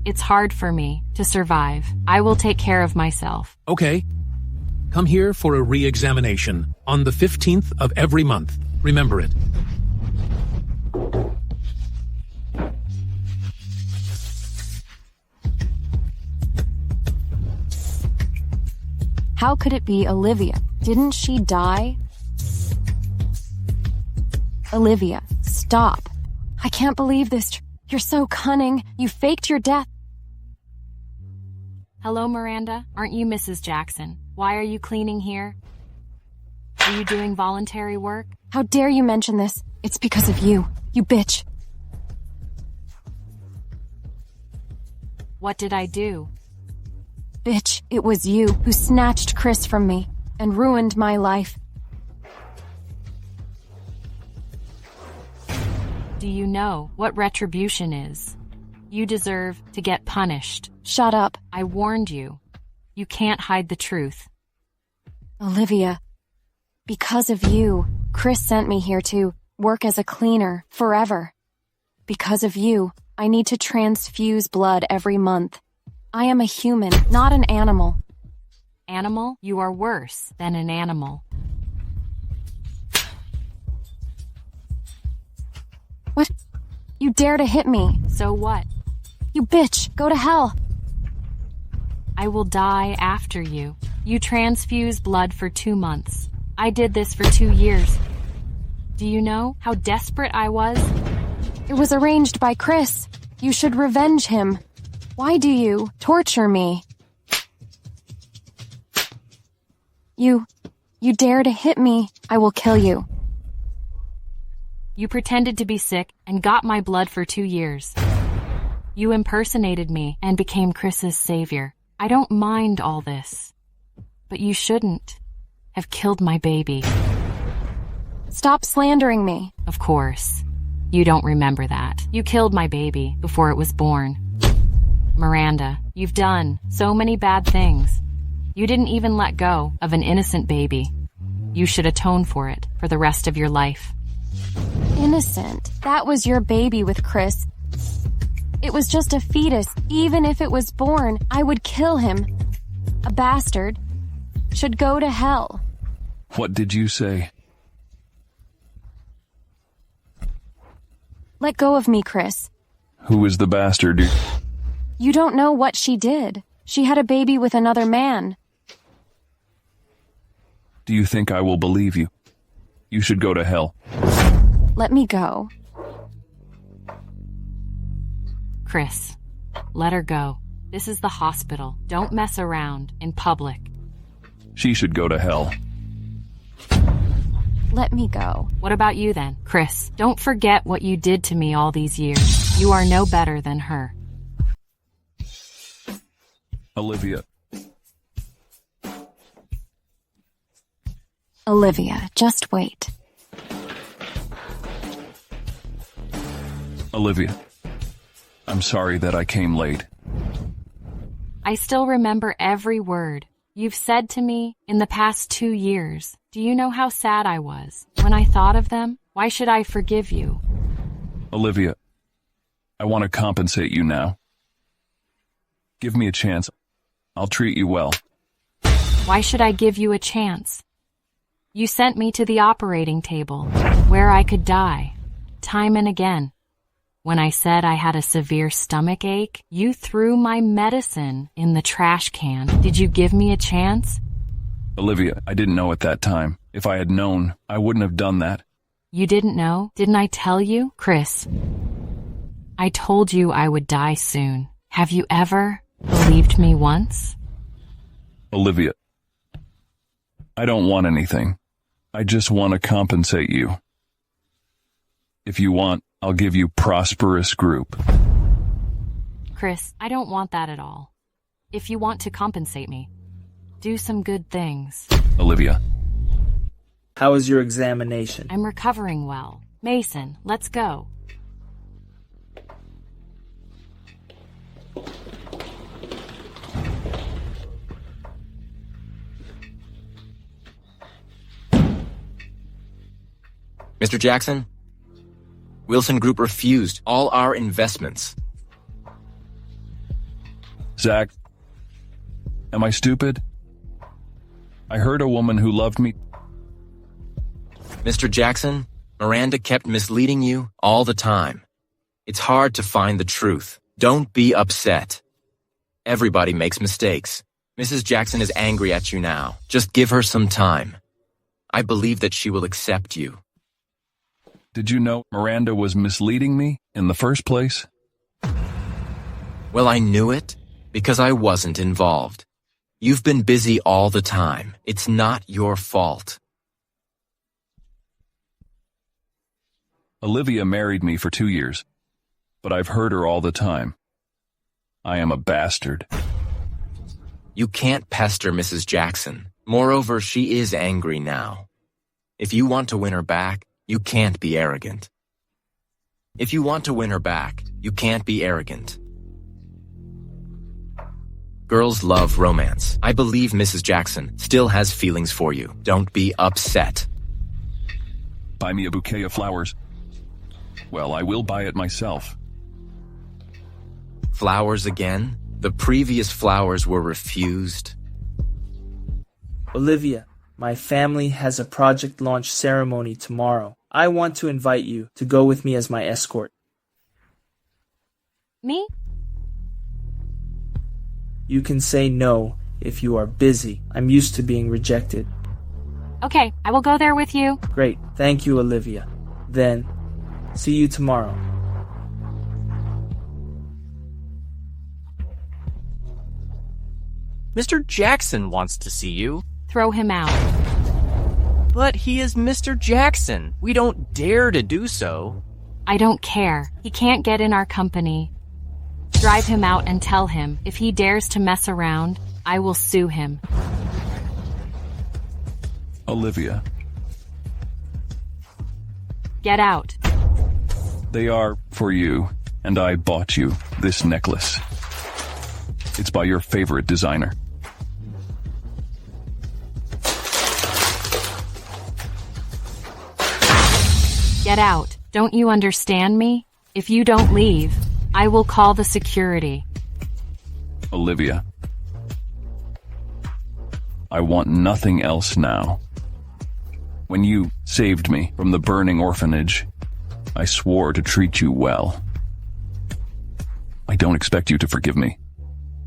It's hard for me to survive. I will take care of myself. Okay. Come here for a re-examination on the 15th of every month. Remember it. How could it be Olivia? Didn't she die? Olivia, stop. I can't believe this. You're so cunning. You faked your death. Hello, Miranda. Aren't you Mrs. Jackson? Why are you cleaning here? Are you doing voluntary work? How dare you mention this? It's because of you. You bitch. What did I do? Bitch, it was you who snatched Chris from me and ruined my life. Do you know what retribution is? You deserve to get punished. Shut up. I warned you. You can't hide the truth. Olivia, because of you, Chris sent me here to work as a cleaner forever. Because of you, I need to transfuse blood every month. I am a human, not an animal. Animal? You are worse than an animal. What? You dare to hit me? So what? You bitch, go to hell. I will die after you. You transfuse blood for 2 months. I did this for 2 years. Do you know how desperate I was? It was arranged by Chris. You should revenge him. Why do you torture me? You dare to hit me, I will kill you. You pretended to be sick and got my blood for 2 years. You impersonated me and became Chris's savior. I don't mind all this. But you shouldn't have killed my baby. Stop slandering me. Of course. You don't remember that. You killed my baby before it was born. Miranda, you've done so many bad things. You didn't even let go of an innocent baby. You should atone for it for the rest of your life. Innocent? That was your baby with Chris. It was just a fetus. Even if it was born, I would kill him. A bastard should go to hell. What did you say? Let go of me, Chris. Who is the bastard? You don't know what she did. She had a baby with another man. Do you think I will believe you? You should go to hell. Let me go. Chris, let her go. This is the hospital. Don't mess around in public. She should go to hell. Let me go. What about you then? Chris, don't forget what you did to me all these years. You are no better than her. Olivia. Olivia, just wait. Olivia. I'm sorry that I came late. I still remember every word you've said to me in the past 2 years. Do you know how sad I was when I thought of them? Why should I forgive you? Olivia, I want to compensate you now. Give me a chance. I'll treat you well. Why should I give you a chance? You sent me to the operating table, where I could die, time and again. When I said I had a severe stomach ache, you threw my medicine in the trash can. Did you give me a chance? Olivia, I didn't know at that time. If I had known, I wouldn't have done that. You didn't know? Didn't I tell you? Chris, I told you I would die soon. Have you ever believed me once? Olivia, I don't want anything. I just want to compensate you. If you want, I'll give you prosperous group. Chris, I don't want that at all. If you want to compensate me, do some good things. Olivia. How was your examination? I'm recovering well. Mason, let's go. Mr. Jackson, Wilson Group refused all our investments. Zach, am I stupid? I heard a woman who loved me. Mr. Jackson, Miranda kept misleading you all the time. It's hard to find the truth. Don't be upset. Everybody makes mistakes. Mrs. Jackson is angry at you now. Just give her some time. I believe that she will accept you. Did you know Miranda was misleading me in the first place? Well, I knew it because I wasn't involved. You've been busy all the time. It's not your fault. Olivia married me for 2 years, but I've heard her all the time. I am a bastard. You can't pester Mrs. Jackson. Moreover, she is angry now. If you want to win her back, you can't be arrogant. If you want to win her back, you can't be arrogant. Girls love romance. I believe Mrs. Jackson still has feelings for you. Don't be upset. Buy me a bouquet of flowers. Well, I will buy it myself. Flowers again? The previous flowers were refused. Olivia, my family has a project launch ceremony tomorrow. I want to invite you to go with me as my escort. Me? You can say no if you are busy. I'm used to being rejected. Okay, I will go there with you. Great. Thank you, Olivia. Then, see you tomorrow. Mr. Jackson wants to see you. Throw him out. But he is Mr. Jackson. We don't dare to do so. I don't care. He can't get in our company. Drive him out and tell him, if he dares to mess around, I will sue him. Olivia. Get out. They are for you, and I bought you this necklace. It's by your favorite designer. Get out. Don't you understand me? If you don't leave, I will call the security. Olivia. I want nothing else now. When you saved me from the burning orphanage, I swore to treat you well. I don't expect you to forgive me,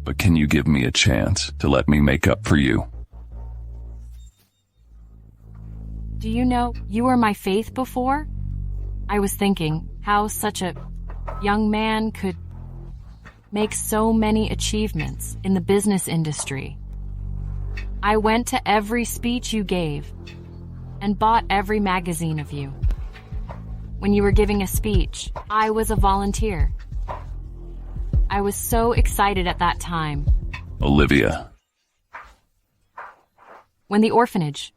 but can you give me a chance to let me make up for you? Do you know you were my faith before? I was thinking how such a young man could make so many achievements in the business industry. I went to every speech you gave and bought every magazine of you. When you were giving a speech, I was a volunteer. I was so excited at that time. Olivia. When the orphanage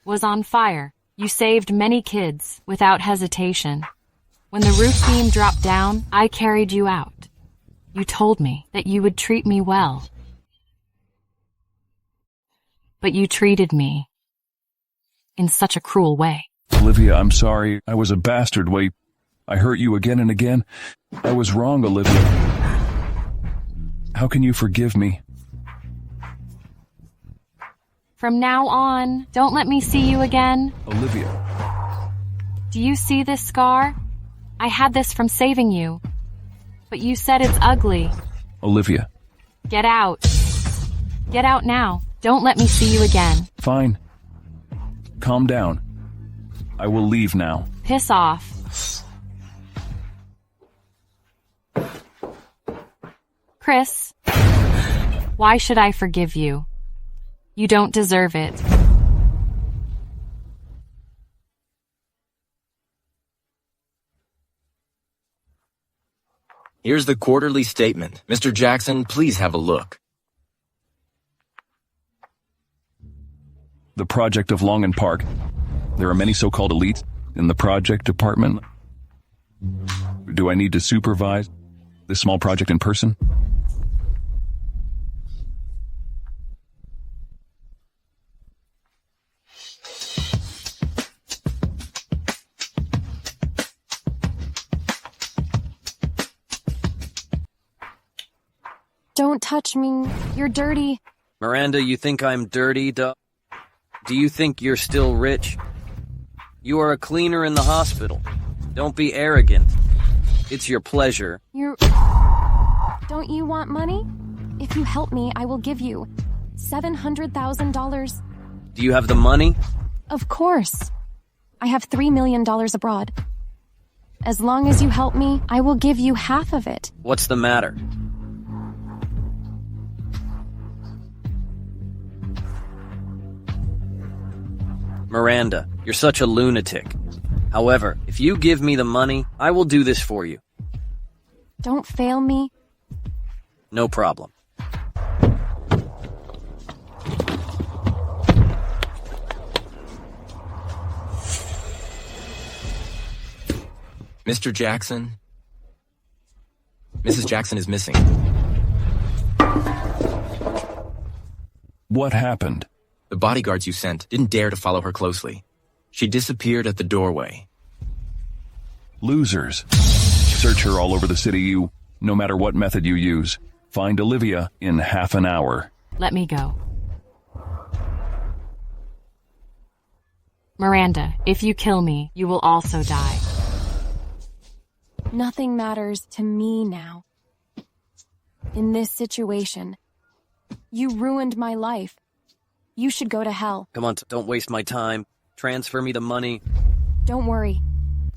was on fire, you saved many kids without hesitation. When the roof beam dropped down, I carried you out. You told me that you would treat me well. But you treated me in such a cruel way. Olivia, I'm sorry. I was a bastard. Wait, I hurt you again and again. I was wrong, Olivia. How can you forgive me? From now on, don't let me see you again. Olivia. Do you see this scar? I had this from saving you. But you said it's ugly. Olivia. Get out. Get out now. Don't let me see you again. Fine. Calm down. I will leave now. Piss off. Chris, why should I forgive you? You don't deserve it. Here's the quarterly statement. Mr. Jackson, please have a look. The project of Long and Park. There are many so-called elites in the project department. Do I need to supervise this small project in person? Don't touch me. You're dirty. Miranda, you think I'm dirty, Do you think you're still rich? You are a cleaner in the hospital. Don't be arrogant. It's your pleasure. Don't you want money? If you help me, I will give you $700,000. Do you have the money? Of course. I have $3 million abroad. As long as you help me, I will give you half of it. What's the matter? Miranda, you're such a lunatic. However, if you give me the money, I will do this for you. Don't fail me. No problem. Mr. Jackson? Mrs. Jackson is missing. What happened? The bodyguards you sent didn't dare to follow her closely. She disappeared at the doorway. Losers. Search her all over the city, no matter what method you use. Find Olivia in half an hour. Let me go. Miranda, if you kill me, you will also die. Nothing matters to me now. In this situation, you ruined my life. You should go to hell. Come on, don't waste my time. Transfer me the money. Don't worry.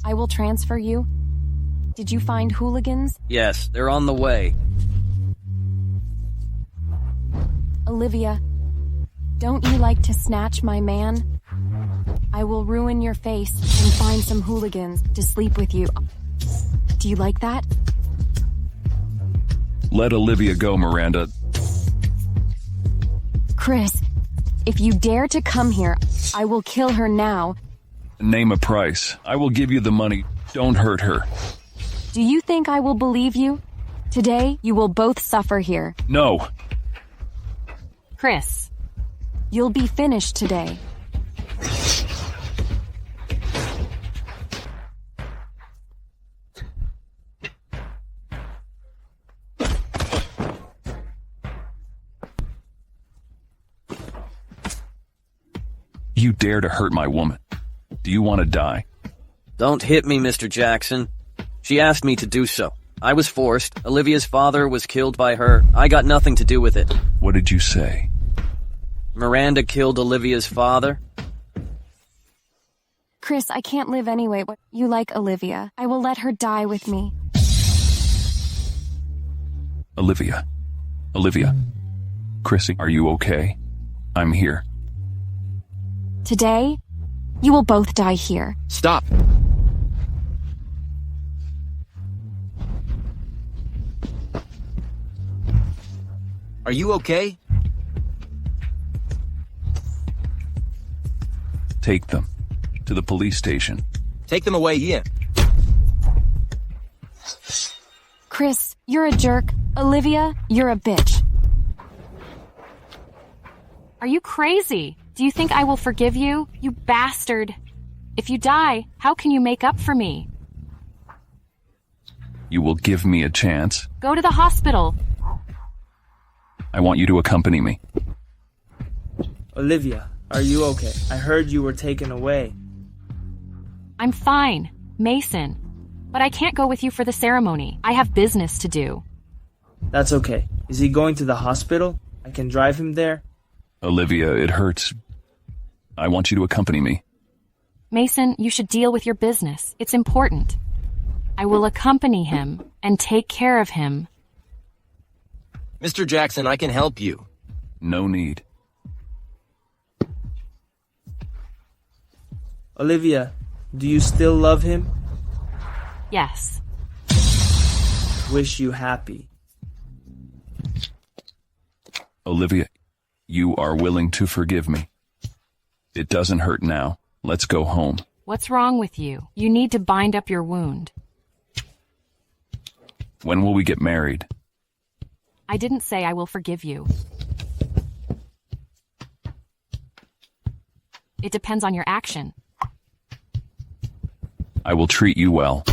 I will transfer you. Did you find hooligans? Yes, they're on the way. Olivia, don't you like to snatch my man? I will ruin your face and find some hooligans to sleep with you. Do you like that? Let Olivia go, Miranda. Chris, if you dare to come here, I will kill her now. Name a price. I will give you the money. Don't hurt her. Do you think I will believe you? Today, you will both suffer here. No. Chris. You'll be finished today. You dare to hurt my woman. Do you want to die? Don't hit me, Mr. Jackson. She asked me to do so. I was forced. Olivia's father was killed by her. I got nothing to do with it. What did you say? Miranda killed Olivia's father. Chris, I can't live anyway. You like Olivia. I will let her die with me. Olivia. Chrissy, are you okay? I'm here. Today, you will both die here. Stop! Are you okay? Take them to the police station. Take them away here. Chris, you're a jerk. Olivia, you're a bitch. Are you crazy? Do you think I will forgive you? You bastard. If you die, how can you make up for me? You will give me a chance. Go to the hospital. I want you to accompany me. Olivia, are you okay? I heard you were taken away. I'm fine, Mason. But I can't go with you for the ceremony. I have business to do. That's okay. Is he going to the hospital? I can drive him there. Olivia, it hurts. I want you to accompany me. Mason, you should deal with your business. It's important. I will accompany him and take care of him. Mr. Jackson, I can help you. No need. Olivia, do you still love him? Yes. wish you happy. Olivia, you are willing to forgive me. It doesn't hurt now. Let's go home. What's wrong with you? You need to bind up your wound. When will we get married? I didn't say I will forgive you. It depends on your action. I will treat you well.